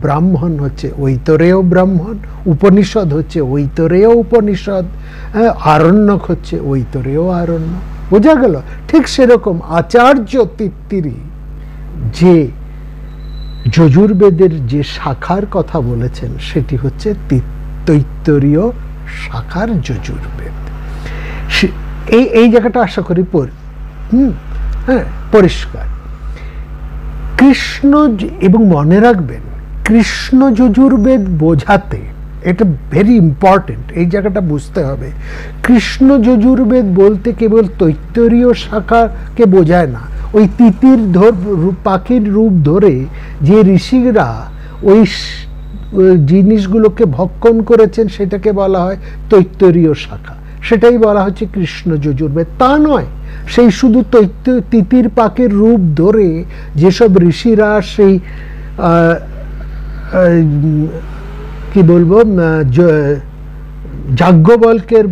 ব্রাহ্মণ হচ্ছে ঐতরেয় ব্রাহ্মণ, উপনিষদ হচ্ছে ঐতরেয় উপনিষদ, আরণ্যক হচ্ছে ঐতরেয় আরণ্যক। বোঝা গেল? ঠিক সেরকম আচার্য তিত্তিরি যে যজুর্বেদের যে শাখার কথা বলেছেন সেটি হচ্ছে তৈত্তরীয় শাখার যজুর্বেদ। এই জায়গাটা আশা করি পরিষ্কার। কৃষ্ণ, এবং মনে রাখবেন কৃষ্ণ যজুর্বেদ বোঝাতে, এটা ভেরি ইম্পর্টেন্ট, এই জায়গাটা বুঝতে হবে। কৃষ্ণ যজুর্বেদ বলতে কেবল তৈত্তরীয় শাখাকে বোঝায় না। ওই তিতির পাখির রূপ ধরে যে ঋষিরা ওই জিনিসগুলোকে ভক্ষণ করেছেন সেটাকে বলা হয় তৈত্তরীয় শাখা, সেটাই বলা হচ্ছে কৃষ্ণ যজুর্বেদ। তা নয়, সেই শুধু তিতির পাখির রূপ ধরে যেসব ঋষিরা সেই কি বলবো যাজ্ঞবল্কের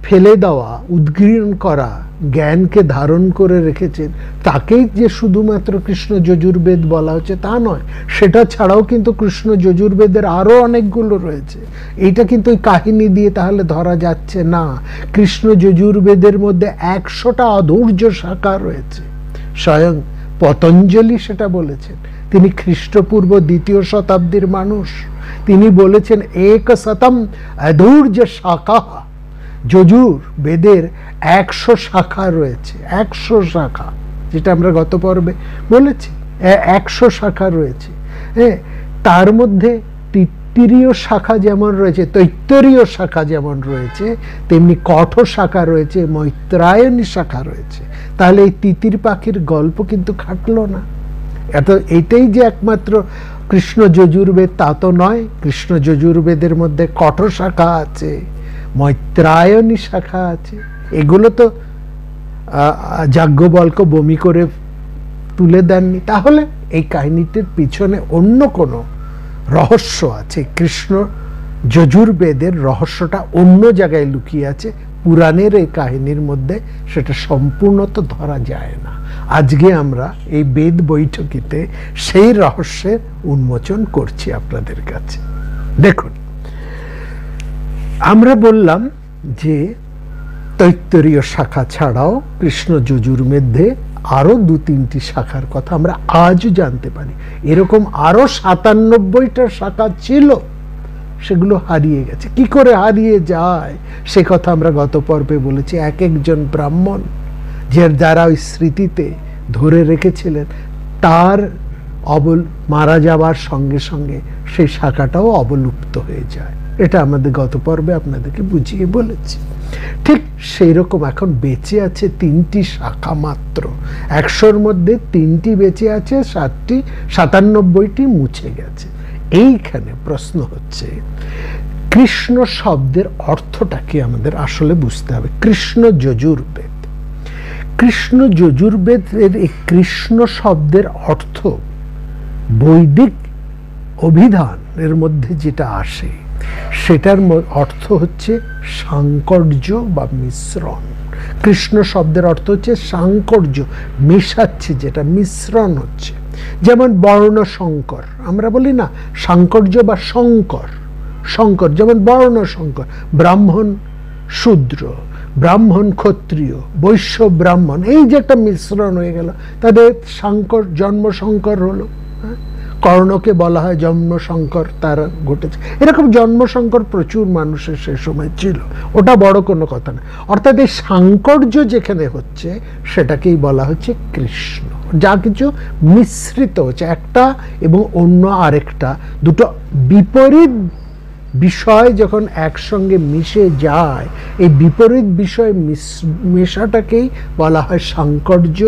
ফেলে দেওয়া উদ্গীরণ করা জ্ঞানকে ধারণ করে রেখেছেন তাকেই যে শুধুমাত্র কৃষ্ণ যজুর্বেদ বলা হচ্ছে তা নয়। সেটা ছাড়াও কিন্তু কৃষ্ণ যজুর্বেদের আরো অনেকগুলো রয়েছে। এইটা কিন্তু ওই কাহিনী দিয়ে তাহলে ধরা যাচ্ছে না। কৃষ্ণ যজুর্বেদের মধ্যে 100টা অধৈর্য শাখা রয়েছে। স্বয়ং পতঞ্জলি সেটা বলেছেন। তিনি খ্রিস্টপূর্ব 2য় শতাব্দীর মানুষ। তিনি বলেছেন 100 অধৈর্য শাখা। যজুর বেদের 100 শাখা রয়েছে, 100 শাখা, যেটা আমরা গত পর্বে বলেছি 100 শাখা রয়েছে। তার মধ্যে তিত্তিরীয় শাখা যেমন রয়েছে, তৈত্তরীয় শাখা যেমন রয়েছে, তেমনি কঠ শাখা রয়েছে, মৈত্রায়নী শাখা রয়েছে। তাহলে এই তিতির পাখির গল্প কিন্তু খাটলো না। এটাই যে একমাত্র কৃষ্ণ যজুর্বেদ তা তো নয়। কৃষ্ণ যজুর্বেদের মধ্যে কঠ শাখা আছে, মৈত্রায়নী শাখা আছে। এগুলো তো যাজ্ঞবল্ক্য বমি করে তুলে দেননি। তাহলে এই কাহিনীটির পিছনে অন্য কোনো রহস্য আছে। কৃষ্ণ যজুর্বেদের রহস্যটা অন্য জায়গায় লুকিয়ে আছে, পুরাণের এই কাহিনীর মধ্যে সেটা সম্পূর্ণত ধরা যায় না। আজকে আমরা এই বেদ বৈঠকিতে সেই রহস্যের উন্মোচন করছি আপনাদের কাছে। দেখুন, আমরা বললাম যে তৈত্তরীয় শাখা ছাড়াও কৃষ্ণ যজুর্বেদে আরো 2-3টি শাখার কথা আমরা আজও জানতে পারি। এরকম আরো 97টা শাখা ছিল, সেগুলো হারিয়ে গেছে। কি করে হারিয়ে যায় সে কথা আমরা গত পর্বে বলেছি। এক একজন ব্রাহ্মণ যে দ্বারা ওই স্মৃতিতে ধরে রেখেছিলেন, তার মারা যাবার সঙ্গে সঙ্গে সেই শাখাটাও অবলুপ্ত হয়ে যায়। এটা আমাদের গত পর্বে আপনাদেরকে বুঝিয়ে বলেছি। ঠিক সেই রকম এখন বেঁচে আছে 3টি শাখা মাত্র। 100-র মধ্যে 3টি বেঁচে আছে, 97টি মুছে গেছে। এইখানে প্রশ্ন হচ্ছে, কৃষ্ণ শব্দের অর্থটা কি আমাদের আসলে বুঝতে হবে। কৃষ্ণ যজুর্বেদ, কৃষ্ণ যজুর্বেদের এই কৃষ্ণ শব্দের অর্থ বৈদিক অভিধানের মধ্যে যেটা আসে সেটার অর্থ হচ্ছে সাংকর্য বা মিশ্রণ। কৃষ্ণ শব্দের অর্থ হচ্ছে সাংকর্য, মেশাচ্ছে, যেটা মিশ্রণ হচ্ছে। যেমন বর্ণ সংকর, আমরা বলি না সাংকর্য বা শঙ্কর, শঙ্কর যেমন বর্ণ সংকর, ব্রাহ্মণ শূদ্র, ব্রাহ্মণ ক্ষত্রিয়, বৈশ্য ব্রাহ্মণ, এই যে একটা মিশ্রণ হয়ে গেল, তাদের শঙ্কর জন্ম শঙ্কর হলো। কর্ণকে বলা হয় জন্ম শঙ্কর, তার ঘটেছে এরকম জন্ম শঙ্কর প্রচুর মানুষের সে সময় ছিল, ওটা বড় কোনো কথা না। অর্থাৎ এই সাংকর্য যেখানে হচ্ছে সেটাকেই বলা হচ্ছে কৃষ্ণ। যা কিছু মিশ্রিত হচ্ছে, একটা এবং অন্য আরেকটা, দুটো বিপরীত বিষয় যখন একসঙ্গে মিশে যায়, এই বিপরীত বিষয় মেশাটাকেই বলা হয় সাংকর্য,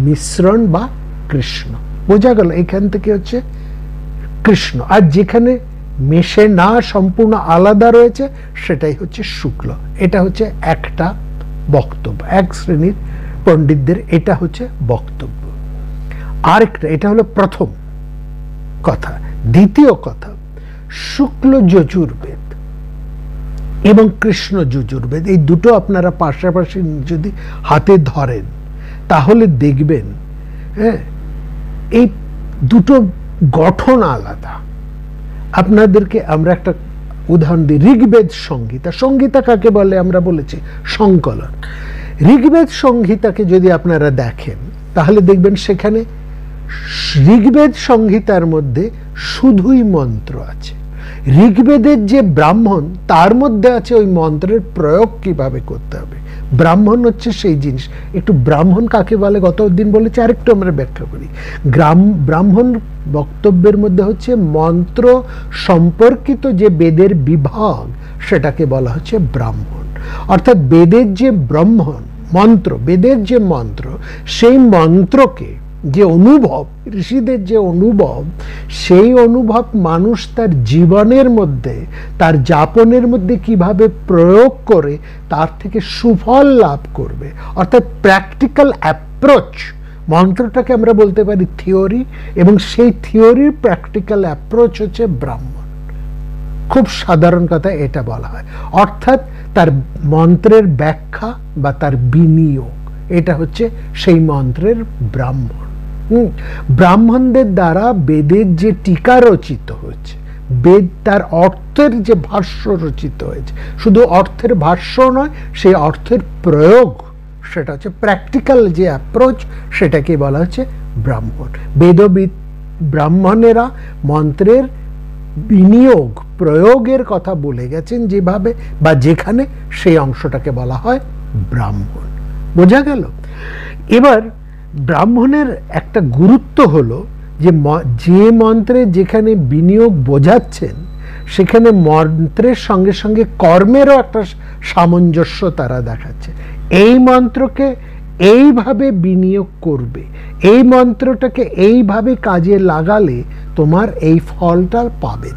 মিশ্রণ বা কৃষ্ণ। বোঝা গেল? এখান থেকে হচ্ছে কৃষ্ণ। আর যেখানে মেশে না, সম্পূর্ণ আলাদা রয়েছে, সেটাই হচ্ছে শুক্ল। এটা হচ্ছে একটা বক্তব্য, এক শ্রেণীর পণ্ডিতদের এটা হচ্ছে বক্তব্য। আরেকটা, এটা হলো প্রথম কথা। দ্বিতীয় কথা, শুক্ল যজুর্বেদ এবং কৃষ্ণ যজুর্বেদ, এই দুটো আপনারা পাশাপাশি যদি হাতে ধরেন তাহলে দেখবেন এই দুটো গঠন আলাদা। আপনাদেরকে আমরা একটা উদাহরণ দিই, ঋগ্বেদ সংহিতা। সংহিতা কাকে বলে? আমরা বলেছি সংকলন। ঋগ্বেদ সংহিতাকে যদি আপনারা দেখেন তাহলে দেখবেন সেখানে ঋগ্বেদ সংহিতার মধ্যে শুধুই মন্ত্র আছে। ঋগ্বেদের যে ব্রাহ্মণ, তার মধ্যে আছে ওই মন্ত্রের প্রয়োগ কিভাবে করতে হবে। ব্রাহ্মণ হচ্ছে সেই জিনিস। একটু ব্রাহ্মণ কাকে বলে গত দিন বলেছি, আরেকটু আমরা ব্যাখ্যা করি। ব্রাহ্মণ বক্তব্যের মধ্যে হচ্ছে মন্ত্র সম্পর্কিত যে বেদের বিভাগ, সেটাকে বলা হচ্ছে ব্রাহ্মণ। অর্থাৎ বেদের যে ব্রাহ্মণ মন্ত্র, বেদের যে মন্ত্র, সেই মন্ত্রকে যে অনুভব, ঋষিদের যে অনুভব, সেই অনুভব মানুষ তার জীবনের মধ্যে, তার যাপনের মধ্যে কিভাবে প্রয়োগ করে তার থেকে সুফল লাভ করবে। অর্থাৎ প্র্যাকটিক্যাল অ্যাপ্রোচ, মন্ত্রটাকে আমরা বলতে পারি থিওরি, এবং সেই থিওরির প্র্যাকটিক্যাল অ্যাপ্রোচ হচ্ছে ব্রাহ্মণ। খুব সাধারণ কথা এটা বলা হয়। অর্থাৎ তার মন্ত্রের ব্যাখ্যা বা তার বিনিয়োগ, এটা হচ্ছে সেই মন্ত্রের ব্রাহ্মণ। ব্রাহ্মণদের দ্বারা বেদের যে টিকা রচিত হয়েছে, বেদ তার অর্থের যে ভাষ্য রচিত হয়েছে, শুধু অর্থের ভাষ্য নয়, সেই অর্থের প্রয়োগ, সেটা হচ্ছে প্র্যাকটিক্যাল যে অ্যাপ্রোচ, সেটাকে বলা হচ্ছে ব্রাহ্মণ। বেদবিদ ব্রাহ্মণেরা মন্ত্রের বিনিয়োগ, প্রয়োগের কথা বলে গেছেন যেভাবে বা যেখানে, সেই অংশটাকে বলা হয় ব্রাহ্মণ। বোঝা গেল? এবার ব্রাহ্মণের একটা গুরুত্ব হলো যে মন্ত্রে যেখানে বিনিয়োগ বোঝাচ্ছেন, সেখানে মন্ত্রের সঙ্গে সঙ্গে কর্মেরও একটা সামঞ্জস্য তারা দেখাচ্ছে। এই মন্ত্রকে এইভাবে বিনিয়োগ করবে, এই মন্ত্রটাকে এইভাবে কাজে লাগালে তোমার এই ফলটা পাবে।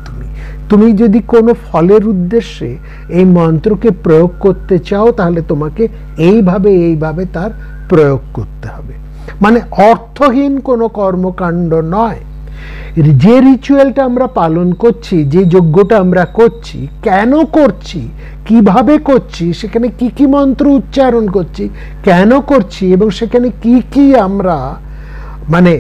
তুমি যদি কোনো ফলের উদ্দেশ্যে এই মন্ত্রকে প্রয়োগ করতে চাও, তাহলে তোমাকে এইভাবে তার প্রয়োগ করতে হবে। মানে অর্থহীন কোনো কর্মকাণ্ড নয়। যে রিচুয়ালটা আমরা পালন করছি, যে যজ্ঞটা আমরা করছি, কেন করছি, কিভাবে করছি, সেখানে কি কি মন্ত্র উচ্চারণ করছি, কেন করছি, এবং সেখানে কি কি আমরা মানে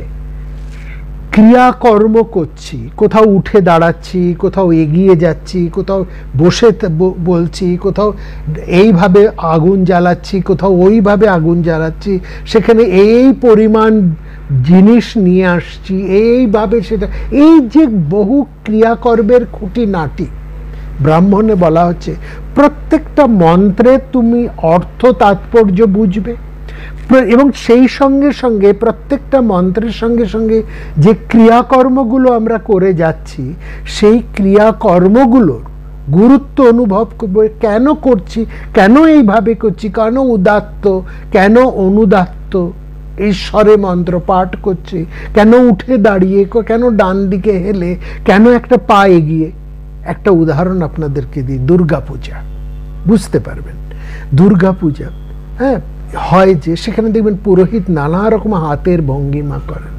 ক্রিয়াকর্ম করছি, কোথাও উঠে দাঁড়াচ্ছি, কোথাও এগিয়ে যাচ্ছি, কোথাও বসে বলছি, কোথাও এইভাবে আগুন জ্বালাচ্ছি, কোথাও ওইভাবে আগুন জ্বালাচ্ছি, সেখানে এই পরিমাণ জিনিস নিয়ে আসছি, এইভাবে সেটা, এই যে বহু ক্রিয়াকর্মের খুঁটিনাটি ব্রাহ্মণে বলা হচ্ছে। প্রত্যেকটা মন্ত্রে তুমি অর্থ তাৎপর্য বুঝবে, এবং সেই সঙ্গে সঙ্গে প্রত্যেকটা মন্ত্রের সঙ্গে সঙ্গে যে ক্রিয়াকর্মগুলো আমরা করে যাচ্ছি, সেই ক্রিয়াকর্মগুলোর গুরুত্ব অনুভব করবে। কেন করছি, কেন এইভাবে করছি, কেন উদাত্ত, কেন অনুদাত্ত এই স্বরে মন্ত্র পাঠ করছি, কেন উঠে দাঁড়িয়ে, কেন ডান দিকে হেলে, কেন একটা পা এগিয়ে। একটা উদাহরণ আপনাদেরকে দিই, দুর্গাপূজা, বুঝতে পারবেন। দুর্গাপূজা হয় যে সেখানে দেখবেন পুরোহিত নানা রকম হাতের ভঙ্গিমা করেন,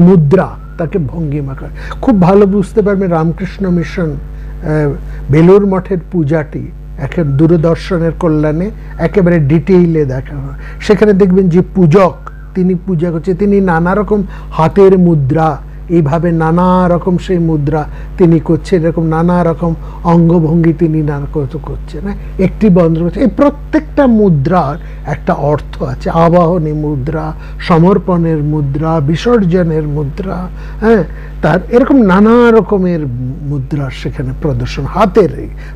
মুদ্রা, তাকে ভঙ্গিমা করে। খুব ভালো বুঝতে পারবেন রামকৃষ্ণ মিশন বেলুর মঠের পূজাটি একেবারে দূরদর্শনের কল্যাণে একেবারে ডিটেইলে দেখা হয়। সেখানে দেখবেন যে পূজক তিনি পূজা করছে, তিনি নানা রকম হাতের মুদ্রা, এইভাবে নানা রকম সেই মুদ্রা তিনি করছেন, এরকম নানা রকম অঙ্গভঙ্গি তিনি নানা করছেন, একটি বন্ধ করছে। এই প্রত্যেকটা মুদ্রার একটা অর্থ আছে, আবাহনী মুদ্রা, সমর্পণের মুদ্রা, বিসর্জনের মুদ্রা, হ্যাঁ, তার এরকম নানা রকমের মুদ্রার সেখানে প্রদর্শন। হাতের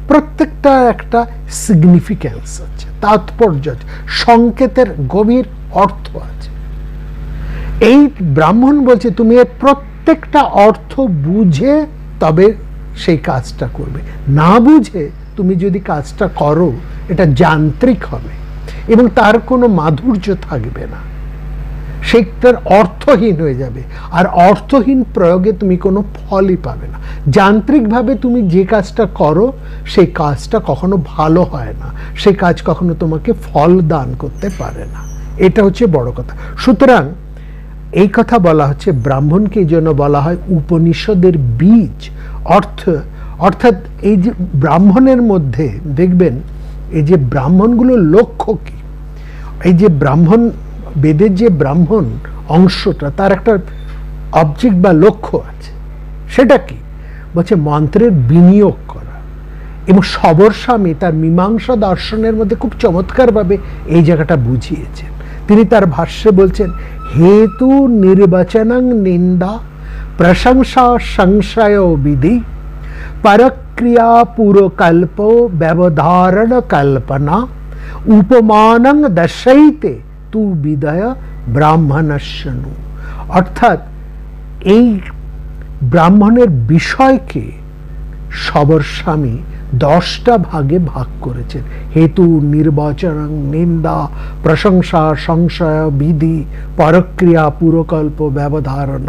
প্রত্যেকটা একটা সিগনিফিক্যান্স আছে, তাৎপর্য আছে, সংকেতের গভীর অর্থ আছে। এই ব্রাহ্মণ বলছে তুমি এর প্রত্যেকটা অর্থ বুঝে তবে সেই কাজটা করবে, না বুঝে তুমি যদি কাজটা করো এটা যান্ত্রিক হবে এবং তার কোনো মাধুর্য থাকবে না, সেটার অর্থহীন হয়ে যাবে, আর অর্থহীন প্রয়োগে তুমি কোনো ফলই পাবে না। যান্ত্রিকভাবে তুমি যে কাজটা করো সেই কাজটা কখনো ভালো হয় না, সেই কাজ কখনো তোমাকে ফল দান করতে পারে না, এটা হচ্ছে বড় কথা। সুতরাং এই কথা বলা হচ্ছে ব্রাহ্মণকে এই জন্য বলা হয় উপনিষদের বীজ। অর্থাৎ এই যে ব্রাহ্মণের মধ্যে দেখবেন এই যে ব্রাহ্মণগুলোর লক্ষ্য কি, এই যে ব্রাহ্মণ বেদের যে ব্রাহ্মণ অংশটা তার একটা অবজেক্ট বা লক্ষ্য আছে, সেটা কি বলছে মন্ত্রের বিনিয়োগ করা। এবং সবর স্বামী তার মীমাংসা দর্শনের মধ্যে খুব চমৎকারভাবে এই জায়গাটা বুঝিয়েছেন। তিনি তার ভাষ্যে বলছেন হেতু নির্বাচনং নিন্দা প্রশংসা সংশয় বিধি পরক্রিয়া পুরকল্প ব্যবধারণ কল্পনা উপমানং দর্শাইতে তু বিদয় ব্রাহ্মণস্যনু। অর্থাৎ এই ব্রাহ্মণের বিষয়কে সবর স্বামী 10টা ভাগে ভাগ করেছেন। হেতু নির্বাচন নিন্দা প্রশংসা সংশয় বিধি পরক্রিয়া পুরকল্প ব্যবধারণ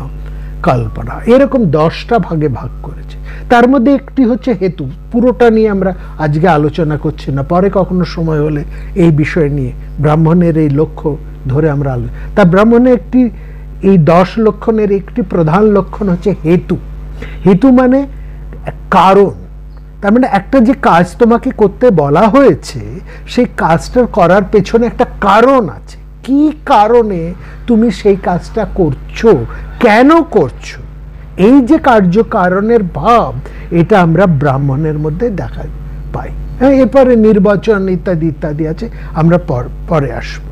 কল্পনা, এরকম 10টা ভাগে ভাগ করেছে। তার মধ্যে একটি হচ্ছে হেতু, পুরোটা নিয়ে আমরা আজকে আলোচনা করছি না, পরে কখনো সময় হলে এই বিষয় নিয়ে ব্রাহ্মণের এই লক্ষ্য ধরে আমরা তা ব্রাহ্মণের একটি এই 10 লক্ষণের একটি প্রধান লক্ষণ হচ্ছে হেতু। হেতু মানে কারণ, তার মানে একটা যে কাজ তোমাকে করতে বলা হয়েছে সেই কাজটা করার পেছনে একটা কারণ আছে, কি কারণে তুমি সেই কাজটা করছো, কেন করছো, এই যে কার্যকারণের ভাব এটা আমরা ব্রাহ্মণের মধ্যে দেখা পাই। হ্যাঁ, এরপরে নির্বাচন ইত্যাদি ইত্যাদি আছে, আমরা পরে আসবো।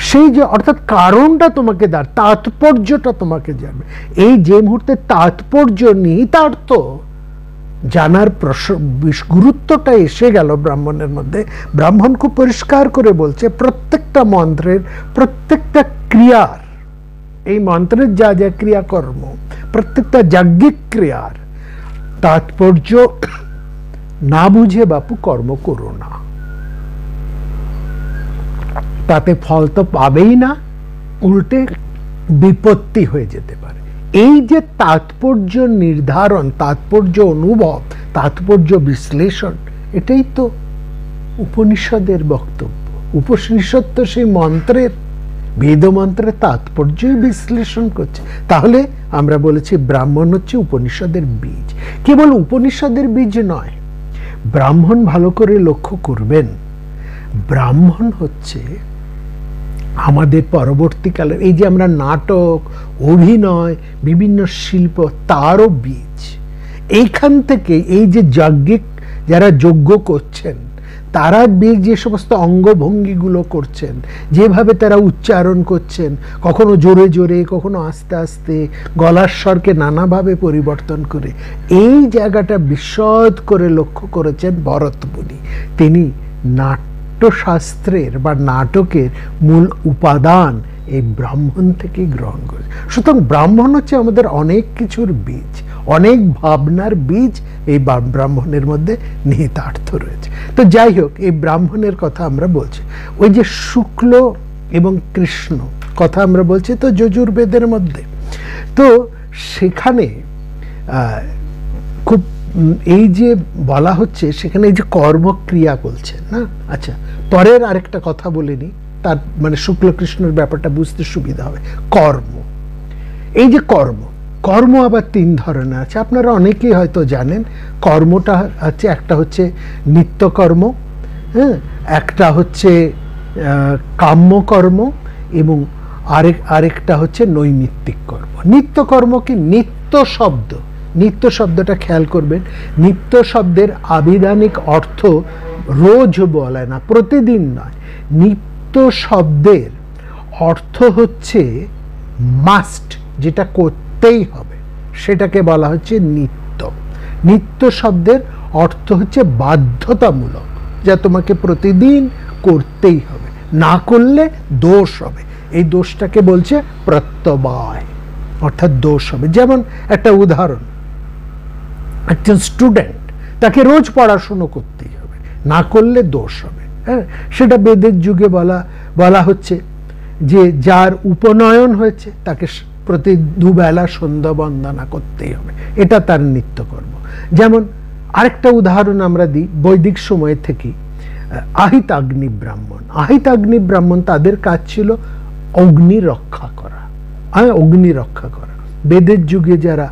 সেই যে অর্থাৎ কারণটা তোমাকে তাৎপর্যটা তোমাকে জানবে, এই যে মুহূর্তে তাৎপর্য নিহিতার্থ জানার গুরুত্বটা এসে গেল ব্রাহ্মণের মধ্যে। ব্রাহ্মণ খুব পরিষ্কার করে বলছে প্রত্যেকটা মন্ত্রের প্রত্যেকটা ক্রিয়ার, এই মন্ত্রের যা যা ক্রিয়াকর্ম প্রত্যেকটা যাজ্ঞিক ক্রিয়ার তাৎপর্য না বুঝে বাপু কর্ম করো না, তাতে ফল তো পাবেই না, উল্টে বিপত্তি হয়ে যেতে পারে। এই যে তাৎপর্য নির্ধারণ, তাৎপর্য অনুভব, তাৎপর্য বিশ্লেষণ, এটাই তো উপনিষদের বক্তব্য। উপনিষদ তো সেই মন্ত্রের, বেদমন্ত্রের তাৎপর্যই বিশ্লেষণ করছে। তাহলে আমরা বলেছি ব্রাহ্মণ হচ্ছে উপনিষদের বীজ। কেবল উপনিষদের বীজ নয়, ব্রাহ্মণ ভালো করে লক্ষ্য করবেন, ব্রাহ্মণ হচ্ছে আমাদের পরবর্তীকালে এই যে আমরা নাটক, অভিনয়, বিভিন্ন শিল্প, তারও বীজ। এইখান থেকে এই যে যাজ্ঞিক যারা যজ্ঞ করছেন তারা যে সমস্ত অঙ্গভঙ্গিগুলো করছেন, যেভাবে তারা উচ্চারণ করছেন, কখনো জোরে জোরে, কখনো আস্তে আস্তে, গলার স্বরকে নানাভাবে পরিবর্তন করে, এই জায়গাটা বিশদ করে লক্ষ্য করেছেন ভরত মুনি। তিনি নাট্যশাস্ত্রের বা নাটকের মূল উপাদান এই ব্রাহ্মণ থেকে গ্রহণ করে। সুতরাং ব্রাহ্মণ হচ্ছে আমাদের অনেক কিছুর বীজ, অনেক ভাবনার বীজ এই ব্রাহ্মণের মধ্যে নিহিতার্থ রয়েছে। তো যাই হোক, এই ব্রাহ্মণের কথা আমরা বলছি। ওই যে শুক্ল এবং কৃষ্ণ কথা আমরা বলছি তো যজুর্বেদের মধ্যে, তো সেখানে খুব এই যে বলা হচ্ছে সেখানে এই যে কর্মক্রিয়া বলছেন না। আচ্ছা, পরের আরেকটা কথা বলিনি, তার মানে শুক্ল কৃষ্ণের ব্যাপারটা বুঝতে সুবিধা হবে। কর্ম, এই যে কর্ম, কর্ম আবার 3 ধরনের আছে, আপনারা অনেকেই হয়তো জানেন। কর্মটা হচ্ছে, একটা হচ্ছে নিত্যকর্ম, হ্যাঁ, একটা হচ্ছে কাম্যকর্ম, এবং আরেকটা হচ্ছে নৈমিত্তিক কর্ম। নিত্যকর্ম কি? নিত্য শব্দটা খেয়াল করবেন, নিত্য শব্দের আবিধানিক অর্থ রোজ বলে না, প্রতিদিন নয়। নিত্য শব্দের অর্থ হচ্ছে মাস্ট, যেটা করতেই হবে, সেটাকে বলা হচ্ছে নিত্য। নিত্য শব্দের অর্থ হচ্ছে বাধ্যতামূলক, যা তোমাকে প্রতিদিন করতেই হবে, না করলে দোষ হবে। এই দোষটাকে বলছে প্রত্যবায়, অর্থাৎ দোষ হবে। যেমন একটা উদাহরণ, একজন স্টুডেন্ট, তাকে রোজ পড়াশুনো করতেই হবে, না করলে দোষ হবে। হ্যাঁ, সেটা বেদের যুগে বলা হচ্ছে যে যার উপনয়ন হয়েছে তাকে প্রতি দুবেলা সন্ধ্যা বন্দনা করতেই হবে, এটা তার নিত্যকর্ম। যেমন আরেকটা উদাহরণ আমরা দিই বৈদিক সময় থেকে, আহিতাগ্নি ব্রাহ্মণ। আহিতাগ্নি ব্রাহ্মণ, তাদের কাজ ছিল অগ্নি রক্ষা করা, অগ্নি রক্ষা করা। বেদের যুগে যারা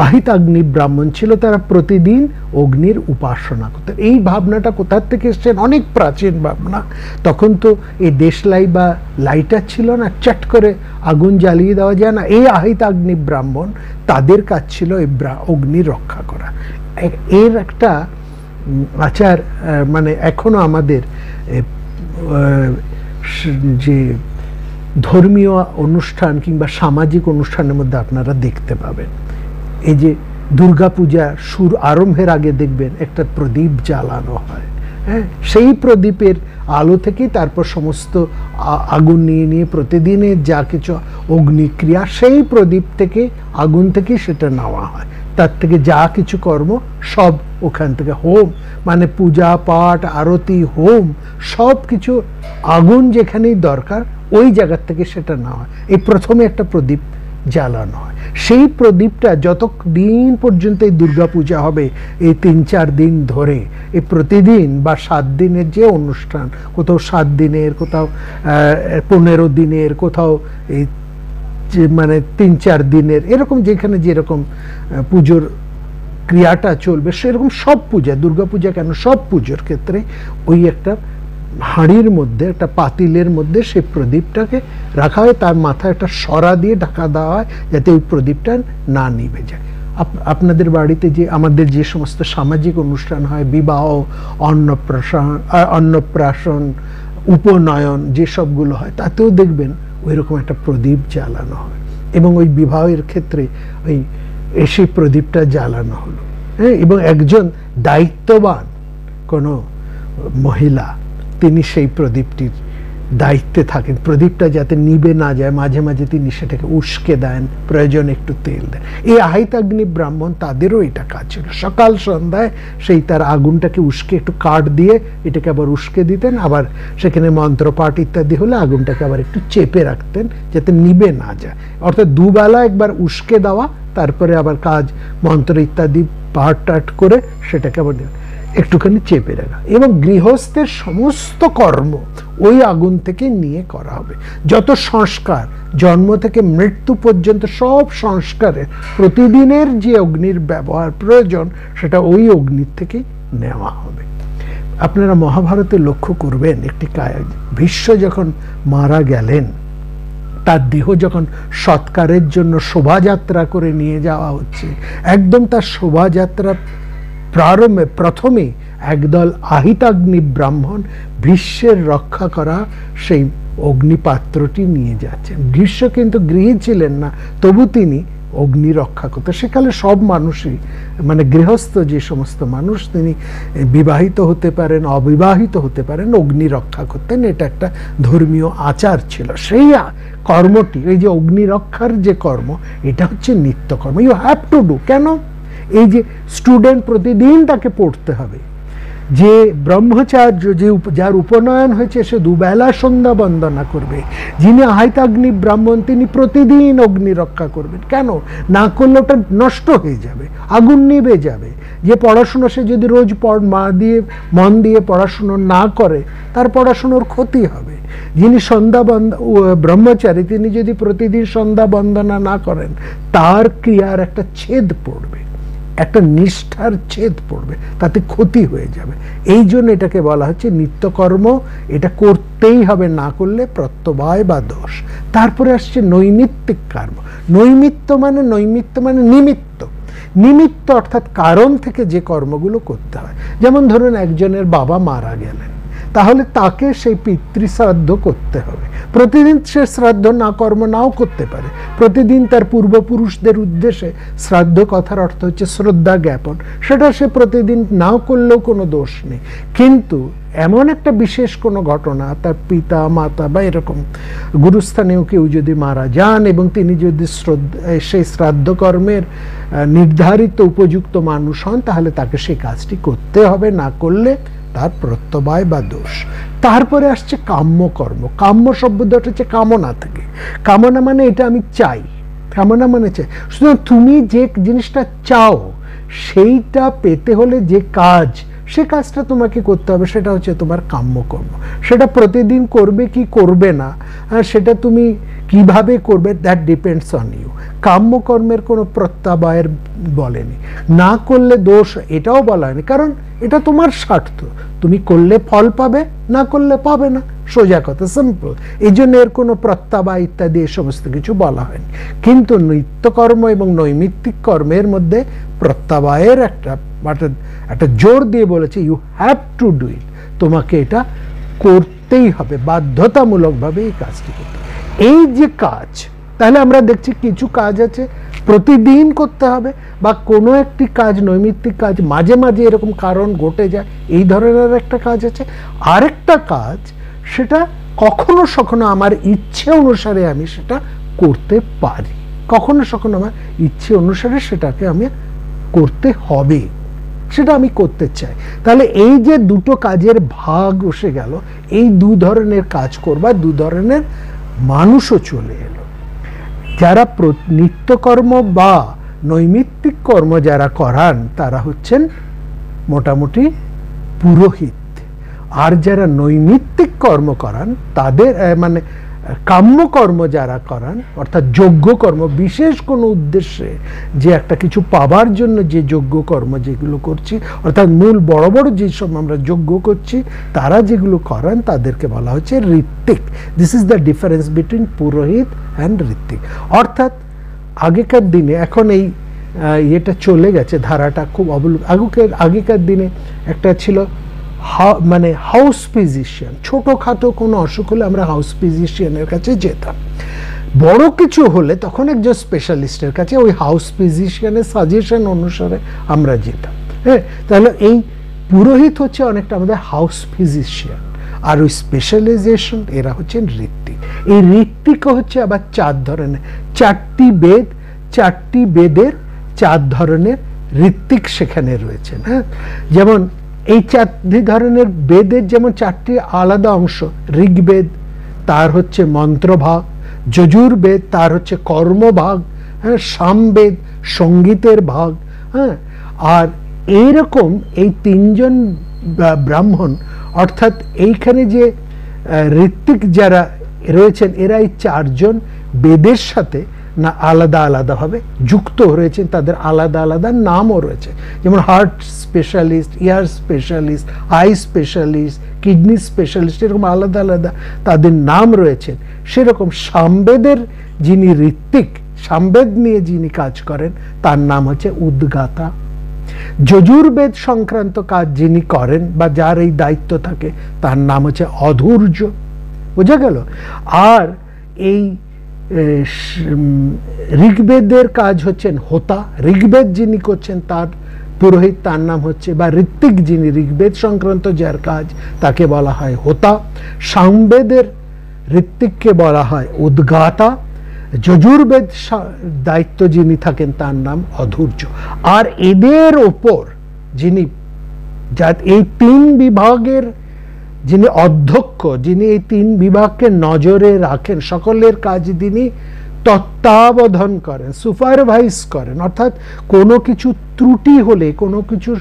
আহিতাগ্নি ব্রাহ্মণ ছিল তারা প্রতিদিন অগ্নির উপাসনা করতেন। এই ভাবনাটা কোথার থেকে এসছেন? অনেক প্রাচীন ভাবনা। তখন তো এই দেশলাই বা লাইটার ছিল না, চট করে আগুন জ্বালিয়ে দেওয়া যায় না। এই আহিতাগ্নি ব্রাহ্মণ, তাদের কাজ ছিল এই অগ্নি রক্ষা করা। এর একটা আচার মানে এখনো আমাদের যে ধর্মীয় অনুষ্ঠান কিংবা সামাজিক অনুষ্ঠানের মধ্যে আপনারা দেখতে পাবেন। এই যে দুর্গাপূজা আরম্ভের আগে দেখবেন একটা প্রদীপ জ্বালানো হয়। হ্যাঁ, সেই প্রদীপের আলো থেকেই তারপর সমস্ত আগুন নিয়ে প্রতিদিনের যা কিছু অগ্নিক্রিয়া, সেই প্রদীপ থেকে, আগুন থেকে সেটা নেওয়া হয়। তার থেকে যা কিছু কর্ম সব ওখান থেকে, হোম মানে পূজা পাঠ, আরতি, হোম, সব কিছু আগুন যেখানেই দরকার ওই জায়গার থেকে সেটা নেওয়া হয়। এই প্রথমে একটা প্রদীপ জ্বালানো হয়। সেই প্রদীপটা যত দিন পর্যন্ত এই দুর্গাপূজা হবে, এই 3-4 দিন ধরে, এই প্রতিদিন বা 7 দিনের যে অনুষ্ঠান, কোথাও 7 দিনের, কোথাও 15 দিনের, কোথাও এই মানে 3-4 দিনের, এরকম যেখানে যেরকম পুজোর ক্রিয়াটা চলবে সেরকম সব পূজা, দুর্গাপূজা কেন, সব পুজোর ক্ষেত্রে ওই একটা হাঁড়ির মধ্যে, একটা পাতিলের মধ্যে সেই প্রদীপটাকে রাখা হয়, তার মাথায় একটা সরা দিয়ে ঢাকা দেওয়া হয় যাতে ওই প্রদীপটা না নিভে যায়। আপনাদের বাড়িতে যে আমাদের যে সমস্ত সামাজিক অনুষ্ঠান হয়, বিবাহ, অন্নপ্রাশন, উপনয়ন, যে সবগুলো হয়, তাতেও দেখবেন ওই রকম একটা প্রদীপ জ্বালানো হয়। এবং ওই বিবাহের ক্ষেত্রে ওই সেই প্রদীপটা জ্বালানো হলো। হ্যাঁ, এবং একজন দায়িত্ববান কোনো মহিলা, তিনি সেই প্রদীপটির দায়িত্বে থাকেন, প্রদীপটা যাতে নিভে না যায়, মাঝে মাঝে তিনি সেটাকে উস্কে দেন, প্রয়োজন একটু তেল দেন। এই আহিতাগ্নি ব্রাহ্মণ, তাদেরও এটা কাজ ছিল। সকাল সন্ধ্যায় সেই তার আগুনটাকে উস্কে, একটু কাঠ দিয়ে এটাকে আবার উস্কে দিতেন, আবার সেখানে মন্ত্রপাঠ ইত্যাদি হলে আগুনটাকে আবার একটু চেপে রাখতেন যাতে নিভে না যায়। অর্থাৎ দুবেলা একবার উস্কে দেওয়া, তারপরে আবার কাজ মন্ত্র ইত্যাদি পাঠ টাঠ করে সেটাকে আবার একটুখানি চেপে রাখা। এবং গৃহস্থের সমস্ত কর্ম ওই আগুন থেকে নিয়ে করা হবে। যত সংস্কার, জন্ম থেকে মৃত্যু পর্যন্ত সব সংস্কারের প্রতিদিনের যে অগ্নির ব্যবহার প্রয়োজন, সেটা ওই অগ্নির থেকে নেওয়া হবে। আপনারা মহাভারতে লক্ষ্য করবেন, একটি ভীষ্ম যখন মারা গেলেন, তার দেহ যখন সৎকারের জন্য শোভাযাত্রা করে নিয়ে যাওয়া হচ্ছে, একদম তার শোভাযাত্রা প্রথমে একদল আহিতাগ্নি ব্রাহ্মণ ভীষ্মের রক্ষা করা সেই অগ্নিপাত্রটি নিয়ে যাচ্ছেন। ভীষ্ম কিন্তু গৃহী ছিলেন না, তবু তিনি অগ্নি রক্ষা করতেন। সেকালে সব মানুষই, মানে গৃহস্থ যে সমস্ত মানুষ, তিনি বিবাহিত হতে পারেন, অবিবাহিত হতে পারেন, অগ্নি রক্ষা করতেন। এটা একটা ধর্মীয় আচার ছিল। সেই কর্মটি, এই যে অগ্নি রক্ষার যে কর্ম, এটা হচ্ছে নিত্যকর্ম, ইউ হ্যাভ টু ডু। কেন? এই যে স্টুডেন্ট, প্রতিদিন তাকে পড়তে হবে। যে ব্রহ্মচার্য, যে যার উপনয়ন হয়েছে, সে দুবেলা সন্ধ্যা বন্দনা করবে। যিনি আহিতাগ্নি ব্রাহ্মণ, তিনি প্রতিদিন অগ্নি রক্ষা করবেন। কেন? না করলে ওটা নষ্ট হয়ে যাবে, আগুন নিভে যাবে। যে পড়াশুনো, সে যদি রোজ মন দিয়ে পড়াশুনো না করে, তার পড়াশুনোর ক্ষতি হবে। যিনি ব্রহ্মচারী, তিনি যদি প্রতিদিন সন্ধ্যা বন্দনা না করেন, তার ক্রিয়ার একটা ছেদ পড়বে। একটা নিষ্ঠার ছেদ পড়বে, তাতে ক্ষতি হয়ে যাবে। এই জন্য এটাকে বলা হচ্ছে নিত্যকর্ম, এটা করতেই হবে, না করলে প্রত্যবায় বা দোষ। তারপরে আসছে নৈমিত্তিক কর্ম। নৈমিত্ত মানে নিমিত্ত অর্থাৎ কারণ থেকে যে কর্মগুলো করতে হয়। যেমন ধরুন একজনের বাবা মারা গেলেন, তাহলে তাকে সেই পিতৃশ্রাদ্ধ করতে হবে। প্রতিদিন সে শ্রাদ্ধ না কর্ম নাও করতে পারে, প্রতিদিন তার পূর্বপুরুষদের উদ্দেশ্যে শ্রাদ্ধ কথার অর্থ হচ্ছে শ্রদ্ধা জ্ঞাপন, সেটা সে প্রতিদিন নাও করলেও কোনো দোষ নেই। কিন্তু এমন একটা বিশেষ কোনো ঘটনা, তার পিতা মাতা বা এরকম গুরুস্থানীয় কেউ যদি মারা যান এবং তিনি যদি সেই শ্রাদ্ধ কর্মের নির্ধারিত উপযুক্ত মানুষ হন, তাহলে তাকে সেই কাজটি করতে হবে, না করলে তার প্রত্যবায় বা দোষ। তারপরে আসছে কাম্যকর্ম। কাম্য শব্দটা হচ্ছে কামনা থেকে। কামনা মানে এটা আমি চাই, কামনা মানে চাই। সুতরাং তুমি যে জিনিসটা চাও সেইটা পেতে হলে যে কাজ, সে কাজটা তোমাকে করতে হবে, সেটা হচ্ছে তোমার কাম্যকর্ম। সেটা প্রতিদিন করবে কি করবে না, সেটা তুমি কিভাবে করবে, দ্যাট ডিপেন্ডস অন ইউ। কাম্যকর্মের কোনো প্রত্যাবায়ের বলেনি, না করলে দোষ এটাও বলা হয়নি, কারণ এটা তোমার স্বার্থ, তুমি করলে ফল পাবে, না করলে পাবে না, সোজা কথা, সিম্পল। এই জন্য এর কোনো প্রত্যাবায় ইত্যাদি এ সমস্ত কিছু বলা হয়নি। কিন্তু নিত্যকর্ম এবং নৈমিত্তিক কর্মের মধ্যে প্রত্যাবায়ের একটা জোর দিয়ে বলেছে, you have to do it, তোমাকে এটা করতেই হবে, বাধ্যতামূলকভাবে এই কাজটি করতে হবে। এই যে কাজ, তাহলে আমরা দেখছি কিছু কাজ আছে প্রতিদিন করতে হবে, বা কোনো একটি কাজ নৈমিত্তিক কাজ মাঝে মাঝে এরকম কারণ ঘটে যায়, এই ধরনের একটা কাজ আছে। আরেকটা কাজ, সেটা কখনো সখনো আমার ইচ্ছে অনুসারে আমি সেটা করতে পারি, কখনো সখনো আমার ইচ্ছে অনুসারে সেটাকে আমি করতে হবে, সেটা আমি করতে চাই। তাহলে এই যে দুটো কাজের ভাগ বসে গেল, এই দু ধরনের কাজ করবার দু ধরনের মানুষও চলে এলো। যারা নিত্যকর্ম বা নৈমিত্তিক কর্ম যারা করান, তারা হচ্ছেন মোটামুটি পুরোহিত। আর যারা নৈমিত্তিক কর্ম করান, তাদের মানে কাম্যকর্ম যারা করান, অর্থাৎ যজ্ঞকর্ম, বিশেষ কোনো উদ্দেশ্যে যে একটা কিছু পাবার জন্য যে যজ্ঞকর্ম যেগুলো করছি, অর্থাৎ মূল বড় বড় যেসব আমরা যজ্ঞ করছি, তারা যেগুলো করান তাদেরকে বলা হচ্ছে ঋত্বিক। This is the difference between পুরোহিত অ্যান্ড ঋত্বিক। অর্থাৎ আগেকার দিনে, এখন এই এটা চলে গেছে, ধারাটা খুব আগেকার দিনে একটা ছিল মানে হাউস ফিজিশিয়ান। ছোটোখাটো কোনো অসুখ হলে আমরা হাউস ফিজিশিয়ানের কাছে যেতাম, বড় কিছু হলে তখন একজন স্পেশালিস্টের কাছে, ওই হাউস ফিজিশিয়ানের সাজেশন অনুসারে আমরা যেতাম। হ্যাঁ, তাহলে এই পুরোহিত হচ্ছে অনেকটা আমাদের হাউস ফিজিশিয়ান, আর ওই স্পেশালাইজেশন এরা হচ্ছেন ঋত্বিক। এই ঋত্বিকও হচ্ছে আবার চার ধরনের, চারটি বেদের চার ধরনের ঋত্বিক সেখানে রয়েছেন। হ্যাঁ, যেমন এই চারটি ধরনের বেদের যেমন চারটি আলাদা অংশ, ঋগ্বেদ তার হচ্ছে মন্ত্রভাগ, যজুর্বেদ তার হচ্ছে কর্মভাগ, হ্যাঁ, সামবেদ সঙ্গীতের ভাগ, হ্যাঁ, আর এইরকম এই তিনজন ব্রাহ্মণ, অর্থাৎ এইখানে যে ঋত্বিক যারা রয়েছেন, এরা এই চারজন বেদের সাথে না আলাদা আলাদাভাবে যুক্ত রয়েছেন, তাদের আলাদা আলাদা নামও রয়েছে। যেমন heart specialist, ear specialist, eye specialist, kidney specialist, এরকম আলাদা আলাদা তাদের নাম রয়েছেন। সেরকম সামবেদের যিনি ঋত্বিক, সামবেদ নিয়ে যিনি কাজ করেন, তার নাম হচ্ছে উদ্গাতা। যজুর্বেদ সংক্রান্ত কাজ যিনি করেন বা যার এই দায়িত্ব থাকে, তার নাম হচ্ছে অধূর্য। বোঝা গেল? আর এই ঋগ্বেদের কাজ হচ্ছেন হোতা, ঋগ্বেদ যিনি করছেন তার পুরোহিত, তার নাম হচ্ছে, বা ঋত্বিক যিনি ঋগ্বেদ সংক্রান্ত যার কাজ, তাকে বলা হয় হোতা। সামবেদের ঋত্বিককে বলা হয় উদ্গাতা। যজুর্বেদ দায়িত্ব যিনি থাকেন তার নাম অধূর্য। আর এদের ওপর যিনি এই তিন বিভাগের যিনি অধ্যক্ষ, যিনি এই তিন বিভাগকে নজরে রাখেন, সকলের কাজ তিনি তত্ত্বাবধান করেন, সুপারভাইজ করেন, অর্থাৎ কোনো কিছু ত্রুটি হলে, কোনো কিছু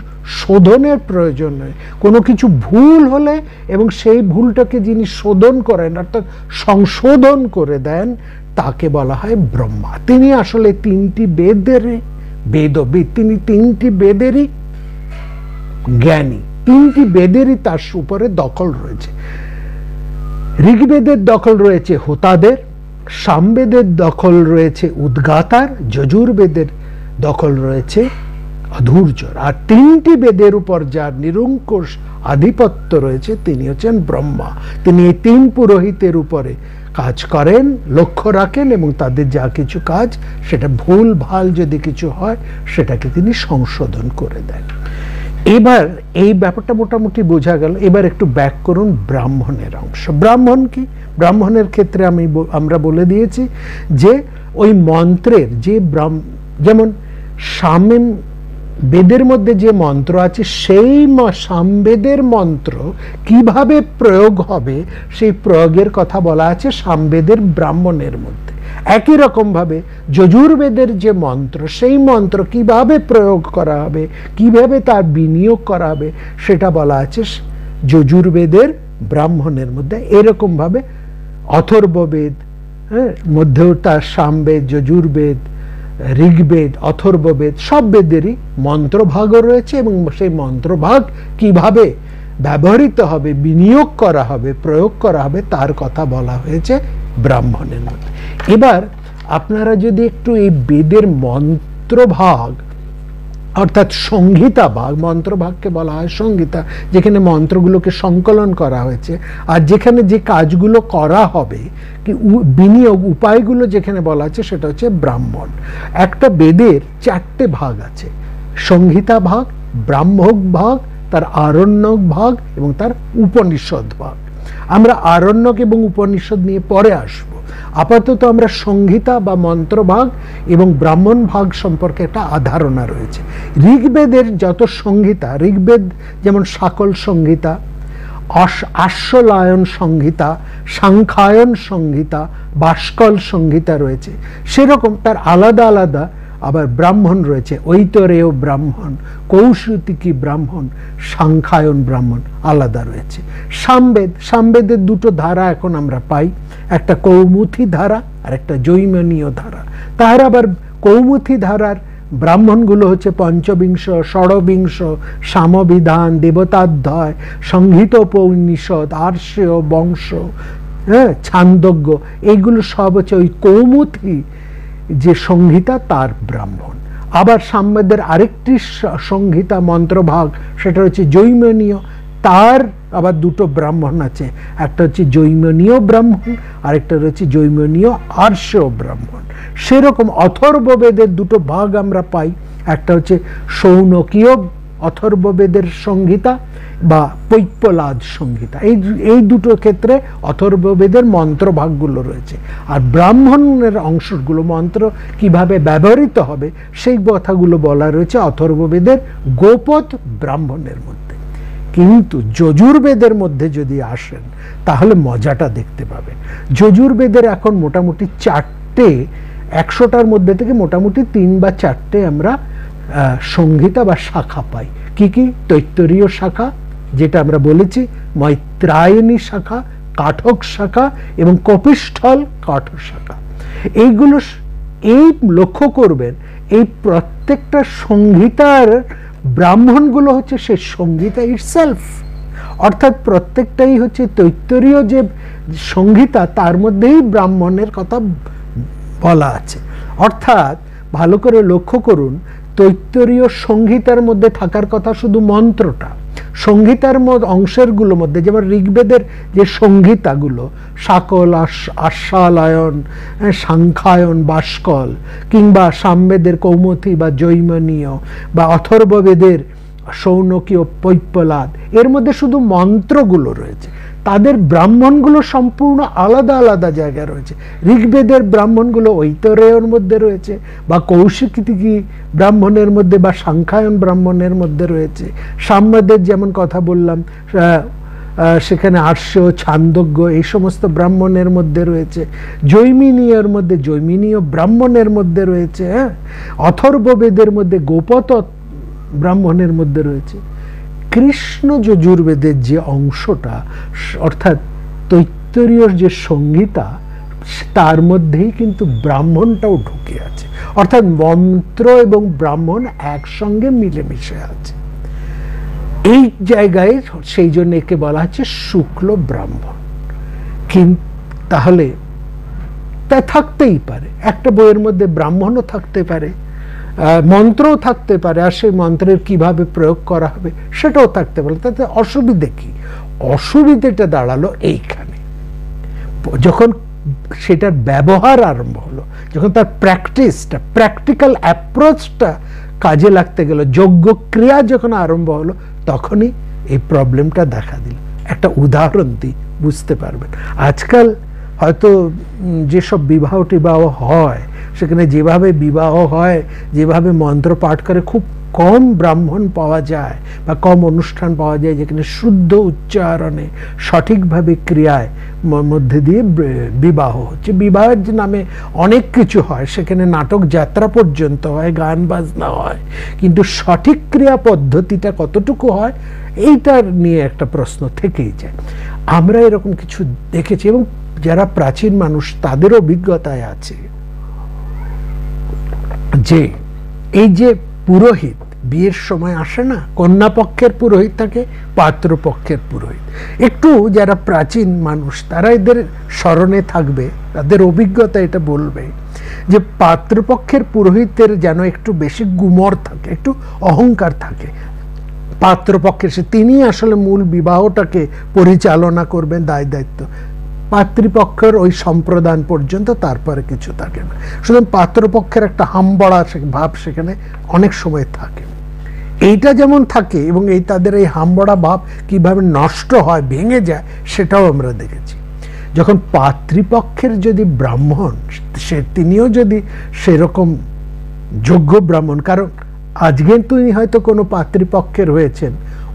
শোধনের প্রয়োজন নেই, কোনো কিছু ভুল হলে এবং সেই ভুলটাকে যিনি শোধন করেন, অর্থাৎ সংশোধন করে দেন, তাকে বলা হয় ব্রহ্মা। তিনি আসলে তিনটি বেদের বেদবিদ, তিনি তিনটি বেদেরই জ্ঞানী, তিনটি বেদেরই তার উপরে দখল রয়েছে। ঋগ্বেদের দখল রয়েছে হোতাদের, সামবেদের দখল রয়েছে উদ্গাতার, যজুর্বেদের দখল রয়েছে অধূর্যর। আর তিনটি বেদের উপর যার নিরঙ্কুশ আধিপত্য রয়েছে তিনি হচ্ছেন ব্রহ্মা। তিনি এই তিন পুরোহিতের উপরে কাজ করেন, লক্ষ্য রাখেন এবং তাদের যা কিছু কাজ সেটা ভুল ভাল যদি কিছু হয় সেটাকে তিনি সংশোধন করে দেন। এবার এই ব্যাপারটা মোটামুটি বোঝা গেল। এবার একটু ব্যাক করুন ব্রাহ্মণের অংশ। ব্রাহ্মণ কি? ব্রাহ্মণের ক্ষেত্রে আমরা বলে দিয়েছি যে ওই মন্ত্রের যে যেমন সামবেদ বেদের মধ্যে যে মন্ত্র আছে সেই সামবেদের মন্ত্র কিভাবে প্রয়োগ হবে সেই প্রয়োগের কথা বলা আছে সামবেদের ব্রাহ্মণের মধ্যে। একই রকম ভাবে যজুর্বেদের যে মন্ত্র সেই মন্ত্র কিভাবে প্রয়োগ করা হবে, কিভাবে তার বিনিয়োগ করা হবে সেটা বলা আছে যজুর্বেদের ব্রাহ্মণের মধ্যে। এরকম ভাবে অথর্ববেদ মধ্যেও তার সামবেদ, যজুর্বেদ, ঋগ্বেদ, অথর্ববেদ সব বেদেরই মন্ত্রভাগও রয়েছে এবং সেই মন্ত্রভাগ কিভাবে ব্যবহৃত হবে, বিনিয়োগ করা হবে, প্রয়োগ করা হবে তার কথা বলা হয়েছে ব্রাহ্মণের মধ্যে। এবার আপনারা যদি একটু এই বেদের মন্ত্রভাগ অর্থাৎ সংহিতা ভাগ, মন্ত্রভাগকে বলা হয় সংহিতা, যেখানে মন্ত্রগুলোকে সংকলন করা হয়েছে আর যেখানে যে কাজগুলো করা হবে কি বিনিয়োগ উপায়গুলো যেখানে বলা আছে সেটা হচ্ছে ব্রাহ্মণ। একটা বেদের চারটে ভাগ আছে, সংহিতা ভাগ, ব্রাহ্মক ভাগ, তার আরণ্যক ভাগ এবং তার উপনিষদ ভাগ। আমরা আরণ্যক এবং উপনিষদ নিয়ে পরে আসব। আপাতত আমরা সংহিতা বা মন্ত্রভাগ এবং ব্রাহ্মণ ভাগ সম্পর্কে একটা ধারণা রয়েছে। ঋগ্বেদের যত সংহিতা, ঋগ্বেদ যেমন সাকল সংহিতা, আশ্বলায়ন সংহিতা, সাংখ্যায়ন সংহিতা, বাষ্কল সংহিতা রয়েছে, সেরকম তার আলাদা আলাদা আবার ব্রাহ্মণ রয়েছে। ঐতরেয় ব্রাহ্মণ, কৌশিকী ব্রাহ্মণ, সাংখ্যায়ন ব্রাহ্মণ আলাদা রয়েছে। সামবেদের দুটো ধারা এখন আমরা পাই, একটা কৌমুথী ধারা আর একটা জৈমিনীয় ধারা। তার আবার কৌমুথী ধারার ব্রাহ্মণগুলো হচ্ছে পঞ্চবিংশ, ষড়বিংশ, সামবিধান, দেবতাধ্যায়, সংহিতোপনিষদ, আর্ষেয়, বংশ, ছান্দোগ্য, এইগুলো সব হচ্ছে ওই কৌমুথী যে সংহিতা তার ব্রাহ্মণ। আবার সামবেদের আরেকটি সংহিতা মন্ত্রভাগ সেটা হচ্ছে জৈমিনীয়, তার আবার দুটো ব্রাহ্মণ আছে, একটা হচ্ছে জৈমিনীয় ব্রাহ্মণ আর একটা হচ্ছে জৈমিনীয় আর্ষেয় ব্রাহ্মণ। সেরকম অথর্ববেদের দুটো ভাগ আমরা পাই, একটা হচ্ছে শৌনকীয় অথর্ববেদের সংহিতা বা পৈপ্পলাদ সংহিতা। এই দুটো ক্ষেত্রে অথর্ববেদের মন্ত্রভাগগুলো রয়েছে। আর ব্রাহ্মণের অংশগুলো মন্ত্র কিভাবে ব্যবহৃত হবে সেই কথাগুলো বলা রয়েছে অথর্ববেদের গোপদ ব্রাহ্মণের মধ্যে। কিন্তু যজুর্বেদের মধ্যে যদি আসেন তাহলে মজাটা দেখতে পাবেন। যজুর্বেদের এখন মোটামুটি চারটে, 100টার মধ্যে থেকে মোটামুটি 3 বা 4টে আমরা সংহিতা বা শাখা পাই। কি কি? তৈত্তরীয় শাখা যেটা আমরা বলেছি, মৈত্রায়নী শাখা, কাঠক শাখা এবং কপিষ্ঠল কাঠ শাখা। এইগুলো এই লক্ষ্য করবেন এই প্রত্যেকটা সংহিতার ব্রাহ্মণগুলো হচ্ছে সে সংহিতা ইটসেলফ, অর্থাৎ প্রত্যেকটাই হচ্ছে তৈত্তরীয় যে সংহিতা তার মধ্যেই ব্রাহ্মণের কথা বলা আছে। অর্থাৎ ভালো করে লক্ষ্য করুন, তৈত্তরীয় সংহিতার মধ্যে থাকার কথা শুধু মন্ত্রটা। সংহিতার অংশেরগুলোর মধ্যে যেমন ঋগ্বেদের যে সংহিতাগুলো সাকল, আশ্বালায়ন, সাংখ্যায়ন, বাষ্কল, কিংবা সামবেদের কৌমুথী বা জৈমিনীয় বা অথর্ববেদের শৌনকীয় পৈপ্পলাদ, এর মধ্যে শুধু মন্ত্রগুলো রয়েছে। তাদের ব্রাহ্মণগুলো সম্পূর্ণ আলাদা আলাদা জায়গায় রয়েছে। ঋগ্বেদের ব্রাহ্মণগুলো ঐতরেয়র মধ্যে রয়েছে বা কৌশিকী ব্রাহ্মণের মধ্যে বা সাংখ্যায়ন ব্রাহ্মণের মধ্যে রয়েছে। সামবেদের যেমন কথা বললাম সেখানে আর্ষেয়, ছান্দোগ্য এই সমস্ত ব্রাহ্মণের মধ্যে রয়েছে। জৈমিনীয়র মধ্যে জৈমিনীয় ব্রাহ্মণের মধ্যে রয়েছে। অথর্ববেদের মধ্যে গোপত ব্রাহ্মণের মধ্যে রয়েছে। কৃষ্ণ যজুর্বেদের যে অংশটা অর্থাৎ তৈত্তরীয় যে সংহিতা তার মধ্যেই কিন্তু ব্রাহ্মণটাও ঢুকে আছে। অর্থাৎ মন্ত্র এবং ব্রাহ্মণ একসঙ্গে মিলেমিশে আছে। এই জায়গায় সেই জন্য একে বলা হচ্ছে শুক্ল ব্রাহ্মণ। কিন্তু তাহলে তা থাকতেই পারে, একটা বইয়ের মধ্যে ব্রাহ্মণও থাকতে পারে, মন্ত্রও থাকতে পারে, আর সেই মন্ত্রের কিভাবে প্রয়োগ করা হবে সেটাও থাকতে পারে। তাতে অসুবিধে কি? অসুবিধেটা দাঁড়ালো এইখানে, যখন সেটার ব্যবহার আরম্ভ হলো, যখন তার প্র্যাকটিসটা, প্র্যাকটিক্যাল অ্যাপ্রোচটা কাজে লাগতে গেল, যোগ্য ক্রিয়া যখন আরম্ভ হলো, তখনই এই প্রবলেমটা দেখা দিল। একটা উদাহরণ দিই, বুঝতে পারবেন। আজকাল হয়তো যেসব বিবাহ টিবাহ হয়, সেখানে যেভাবে বিবাহ হয়, যেভাবে মন্ত্র পাঠ করে, খুব কম ব্রাহ্মণ পাওয়া যায় বা কম অনুষ্ঠান পাওয়া যায় যেখানে শুদ্ধ উচ্চারণে সঠিকভাবে ক্রিয়ায় মধ্যে দিয়ে বিবাহ হচ্ছে। বিবাহের নামে অনেক কিছু হয়, সেখানে নাটক যাত্রা পর্যন্ত হয়, গান বাজনা হয়, কিন্তু সঠিক ক্রিয়া পদ্ধতিটা কতটুকু হয় এইটার নিয়ে একটা প্রশ্ন থেকেই যায়। আমরা এরকম কিছু দেখেছি, এবং যারা প্রাচীন মানুষ তাদের অভিজ্ঞতায় আছে যে এই যে পুরোহিত বিয়ের সময় আসে না, কন্যা পক্ষের পুরোহিত থাকে, পাত্রপক্ষের পুরোহিত। একটু যারা প্রাচীন মানুষ তারা এদের স্মরণে থাকবে, তাদের অভিজ্ঞতা এটা বলবে যে পাত্রপক্ষের পুরোহিতের যেন একটু বেশি গুমর থাকে, একটু অহংকার থাকে। পাত্রপক্ষের তিনি আসলে মূল বিবাহটাকে পরিচালনা করবেন, দায় দায়িত্ব পাত্রীপক্ষের ওই সম্প্রদান পর্যন্ত, তারপরে কিছু থাকে না। সুতরাং পাত্রপক্ষের একটা হামবড়া ভাব সেখানে অনেক সময় থাকে। এইটা যেমন থাকে, এবং এই তাদের এই হামবড়া ভাব কিভাবে নষ্ট হয়, ভেঙে যায়, সেটাও আমরা দেখেছি। যখন পাত্রীপক্ষের যদি ব্রাহ্মণ, তিনিও যদি সেরকম যোগ্য ব্রাহ্মণ, কারণ আজকে তিনি হয়তো কোনো পাত্রীপক্ষের হয়েছেন,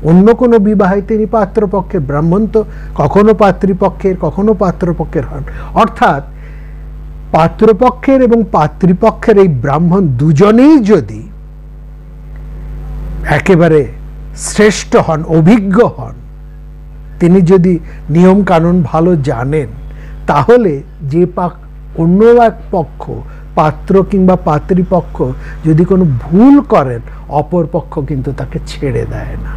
অন্য কোনো বিবাহে তিনি পাত্রপক্ষের, ব্রাহ্মণ তো কখনো পাত্রীপক্ষের কখনো পাত্রপক্ষের হন। অর্থাৎ পাত্রপক্ষের এবং পাত্রীপক্ষের এই ব্রাহ্মণ দুজনেই যদি একেবারে শ্রেষ্ঠ হন, অভিজ্ঞ হন, তিনি যদি নিয়ম কানুন ভালো জানেন, তাহলে যে অন্য এক পক্ষ, পাত্র কিংবা পাত্রীপক্ষ যদি কোনো ভুল করেন, অপর পক্ষ কিন্তু তাকে ছেড়ে দেয় না।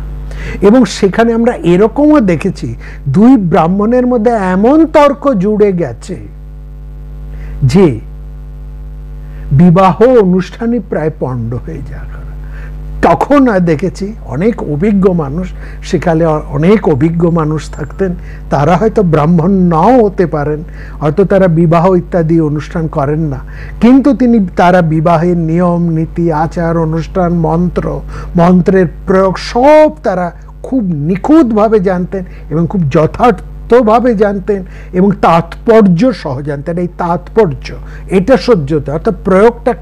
এবং সেখানে আমরা এরকমও দেখেছি, দুই ব্রাহ্মণের মধ্যে এমন তর্ক জুড়ে গেছে যে বিবাহ অনুষ্ঠানই প্রায় পণ্ড হয়ে যায়। তখন দেখেছি অনেক অভিজ্ঞ মানুষ, সেকালে অনেক অভিজ্ঞ মানুষ থাকতেন, তারা হয়তো ব্রাহ্মণ নাও হতে পারেন, হয়তো তারা বিবাহ ইত্যাদি অনুষ্ঠান করেন না, কিন্তু তারা বিবাহের নিয়ম নীতি, আচার অনুষ্ঠান, মন্ত্রের প্রয়োগ সব তারা খুব নিখুঁতভাবে জানতেন এবং খুব যথার্থভাবে জানতেন এবং তাৎপর্য সহ জানতেন। এই তাৎপর্য, এটা সহ্য হতে, অর্থাৎ প্রয়োগটা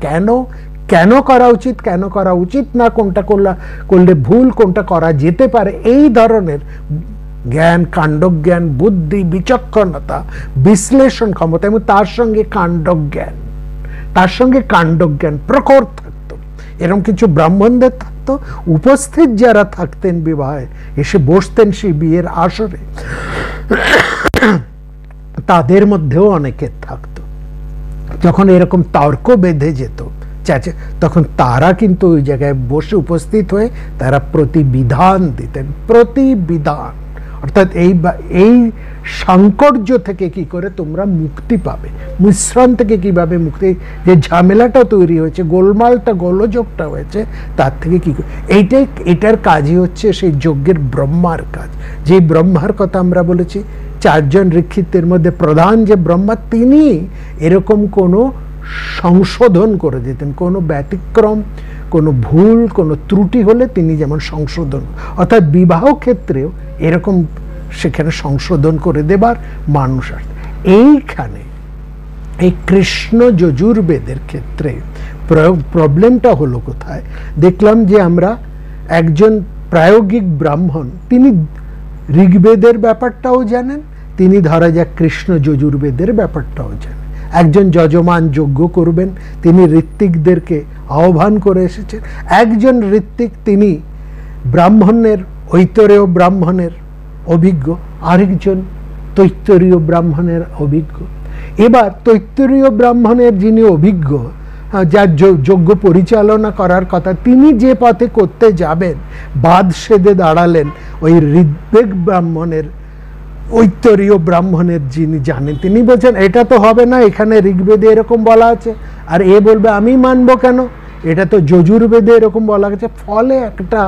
কেন করা উচিত, কেন করা উচিত না, কোনটা করলে ভুল, কোনটা করা যেতে পারে, এই ধরনের জ্ঞান, কাণ্ডজ্ঞান, বুদ্ধি, বিচক্ষণতা, বিশ্লেষণ ক্ষমতা, এবং তার সঙ্গে কাণ্ডজ্ঞান প্রখর থাকতো। এরকম কিছু ব্রাহ্মণদের থাকতো, উপস্থিত যারা থাকতেন বিবাহে, এসে বসতেন সেই বিয়ের আসরে, তাদের মধ্যেও অনেকের থাকতো। যখন এরকম তর্ক বেঁধে যেত, তখন তারা কিন্তু ওই জায়গায় বসে উপস্থিত হয়ে তারা প্রতিবিধান দিতেন। প্রতিবিধান অর্থাৎ এই সংকর্য থেকে কি করে তোমরা মুক্তি পাবে, মিশ্রণ থেকে কিভাবে মুক্তি, যে ঝামেলাটা তৈরি হয়েছে, গোলমালটা, গোলযোগটা হয়েছে, তার থেকে কি করে, এটার কাজই হচ্ছে সেই যজ্ঞের ব্রহ্মার কাজ। যে ব্রহ্মার কথা আমরা বলেছি, চারজন ঋক্ষিতের মধ্যে প্রধান যে ব্রহ্মা, তিনি এরকম কোনো সংশোধন করে দিতেন, কোনো ব্যতিক্রম, কোনো ভুল, কোনো ত্রুটি হলে তিনি যেমন সংশোধন, অর্থাৎ বিবাহ ক্ষেত্রেও এরকম সেখানে সংশোধন করে দেবার মানুষ আসে। এইখানে এই কৃষ্ণ যজুর্বেদের ক্ষেত্রে প্রবলেমটা হলো কোথায়? দেখলাম যে আমরা একজন প্রায়োগিক ব্রাহ্মণ, তিনি ঋগ্বেদের ব্যাপারটাও জানেন, তিনি ধরা যাক কৃষ্ণ যজুর্বেদের ব্যাপারটাও জানেন। একজন যজমান যজ্ঞ করবেন, তিনি ঋত্বিকদেরকে আহ্বান করে এসেছেন। একজন ঋত্বিক, তিনি ব্রাহ্মণের, ঐতরেয় ব্রাহ্মণের অভিজ্ঞ, আরেকজন তৈত্তরীয় ব্রাহ্মণের অভিজ্ঞ। এবার তৈত্তরীয় ব্রাহ্মণের যিনি অভিজ্ঞ, যার যোগ্য পরিচালনা করার কথা, তিনি যে পথে করতে যাবেন, বাদ সেদে দাঁড়ালেন ওই ঋগ্বেদ ব্রাহ্মণের, ঐত্তরীয় ব্রাহ্মণের যিনি জানেন, তিনি বলছেন এটা তো হবে না, এখানে ঋগ্বেদে এরকম বলা আছে, আর এ বলবে আমি মানবো কেন, এটা তো যজুর্বেদে এরকম বলা আছে। ফলে একটা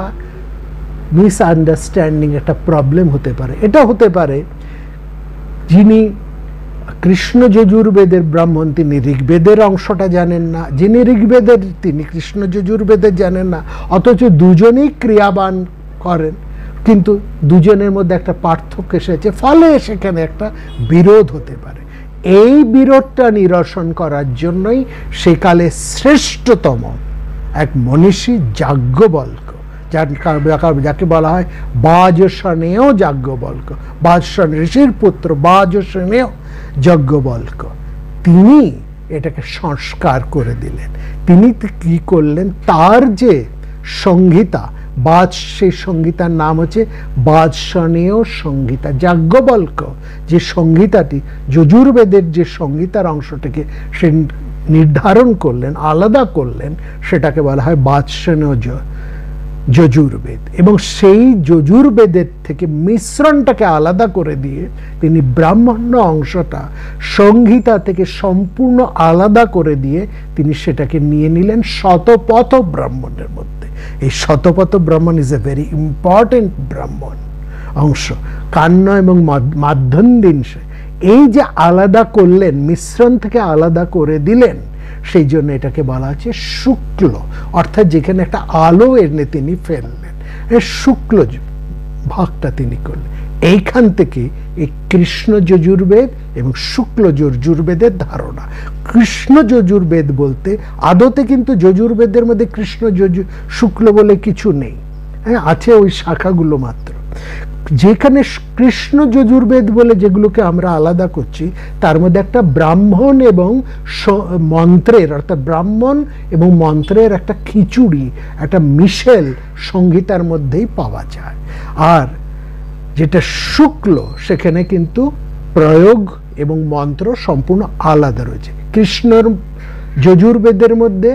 মিসআন্ডারস্ট্যান্ডিং, একটা প্রবলেম হতে পারে। এটা হতে পারে যিনি কৃষ্ণ যজুর্বেদের ব্রাহ্মণ, তিনি ঋগ্বেদের অংশটা জানেন না, যিনি ঋগ্বেদের তিনি কৃষ্ণ যজুর্বেদের জানেন না, অথচ দুজনেই ক্রিয়াবান করেন, কিন্তু দুজনের মধ্যে একটা পার্থক্য এসেছে, ফলে সেখানে একটা বিরোধ হতে পারে। এই বিরোধটা নিরসন করার জন্যই সেকালে শ্রেষ্ঠতম এক মনীষী যাজ্ঞবল্ক্য, যাকে বলা হয় বাজসনেয় যাজ্ঞবল্ক্য, বাজসন ঋষির পুত্র বাজসনেয় যাজ্ঞবল্ক্য, তিনি এটাকে সংস্কার করে দিলেন। তিনি কি করলেন, তার যে সংহিতা বাজ, সেই সংহিতার নাম হচ্ছে বাজসনেয় সংহিতা। যাজ্ঞবল্ক্য যে সংহিতাটি যজুর্বেদের যে সংহিতার অংশটাকে সে নির্ধারণ করলেন, আলাদা করলেন, সেটাকে বলা হয় বাজসনেয় যজুর্বেদ। এবং সেই যজুর্বেদের থেকে মিশ্রণটাকে আলাদা করে দিয়ে তিনি ব্রাহ্মণ্য অংশটা সংহিতা থেকে সম্পূর্ণ আলাদা করে দিয়ে তিনি সেটাকে নিয়ে নিলেন শতপথ ব্রাহ্মণের মধ্যে। এই শতপথ ব্রাহ্মণ ইজ এ ভেরি ইম্পর্টেন্ট ব্রাহ্মণ অংশ। কান্য এবং মাধ্যন্দিন, এই যে আলাদা করলেন, মিশ্রণ থেকে আলাদা করে দিলেন, সেই জন্য এটাকে বলা হচ্ছে শুক্ল, অর্থাৎ যেখানে একটা আলো এনে তিনি ফেললেন, শুক্ল ভাগটা তিনি করলেন। এইখান থেকে এই কৃষ্ণ যজুর্বেদ এবং শুক্ল যজুর্বেদের ধারণা। কৃষ্ণ যজুর্বেদ বলতে আদতে কিন্তু যজুর্বেদের মধ্যে কৃষ্ণ শুক্ল বলে কিছু নেই, হ্যাঁ আছে ওই শাখাগুলো মাত্র। যেখানে কৃষ্ণ যজুর্বেদ বলে যেগুলোকে আমরা আলাদা করছি, তার মধ্যে একটা ব্রাহ্মণ এবং মন্ত্রের, অর্থাৎ ব্রাহ্মণ এবং মন্ত্রের একটা খিচুড়ি, একটা মিশেল সংহিতার মধ্যেই পাওয়া যায়। আর যেটা শুক্ল, সেখানে কিন্তু প্রয়োগ এবং মন্ত্র সম্পূর্ণ আলাদা রয়েছে। কৃষ্ণর যজুর্বেদের মধ্যে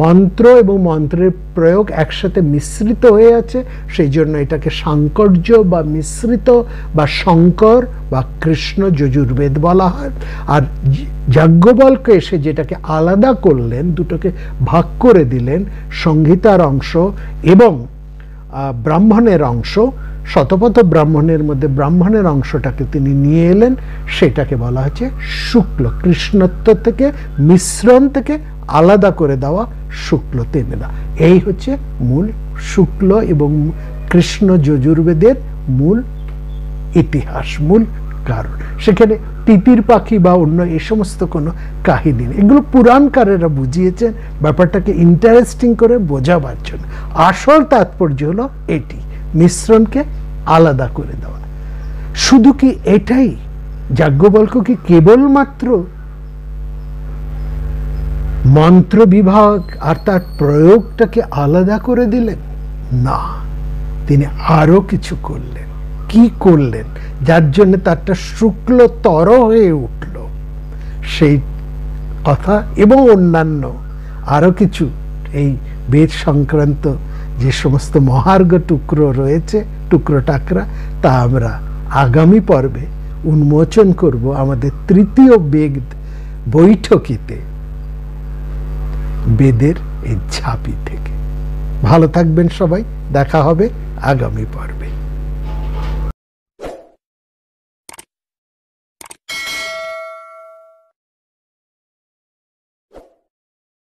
মন্ত্র এবং মন্ত্রের প্রয়োগ একসাথে মিশ্রিত হয়ে আছে, সেই জন্য এটাকে সাংকর্য বা মিশ্রিত বা শঙ্কর বা কৃষ্ণ যজুর্বেদ বলা হয়। আর যাজ্ঞবল্ক্য এসে যেটাকে আলাদা করলেন, দুটোকে ভাগ করে দিলেন, সংহিতার অংশ এবং ব্রাহ্মণের অংশ, শতপথ ব্রাহ্মণের মধ্যে ব্রাহ্মণের অংশটাকে তিনি নিয়ে এলেন, সেটাকে বলা হচ্ছে শুক্ল। কৃষ্ণত্ব থেকে, মিশ্রণ থেকে আলাদা করে দেওয়া শুক্ল টেনে দেওয়া, এই হচ্ছে মূল শুক্ল এবং কৃষ্ণ যজুর্বেদের মূল ইতিহাস, মূল কারণ। সেখানে তিতির পাখি বা অন্য এই সমস্ত কোনো কাহিনী নেই, এগুলো পুরাণকারেরা বুঝিয়েছেন ব্যাপারটাকে ইন্টারেস্টিং করে বোঝাবার জন্য। আসল তাৎপর্য হলো এটি, মিশ্রণকে আলাদা করে দেওয়া। শুধু কি এটাই? যাজ্ঞবল্ক্য কি কেবলমাত্র মন্ত্র বিভাগ আর তার প্রয়োগটাকে আলাদা করে দিলেন? না, তিনি আরো কিছু করলেন। কি করলেন যার জন্য তারটা শুক্লতর হয়ে উঠল, সেই কথা এবং অন্যান্য আরো কিছু এই বেদ সংক্রান্ত যে সমস্ত মহার্ঘ টুকরো রয়েছে, টুকরো টাকরা, তা আমরা আগামী পর্বে উন্মোচন করব আমাদের তৃতীয় বেদ বৈঠকিতে, বেদের এই ঝাঁপি থেকে। ভালো থাকবেন সবাই, দেখা হবে আগামী পর্বে।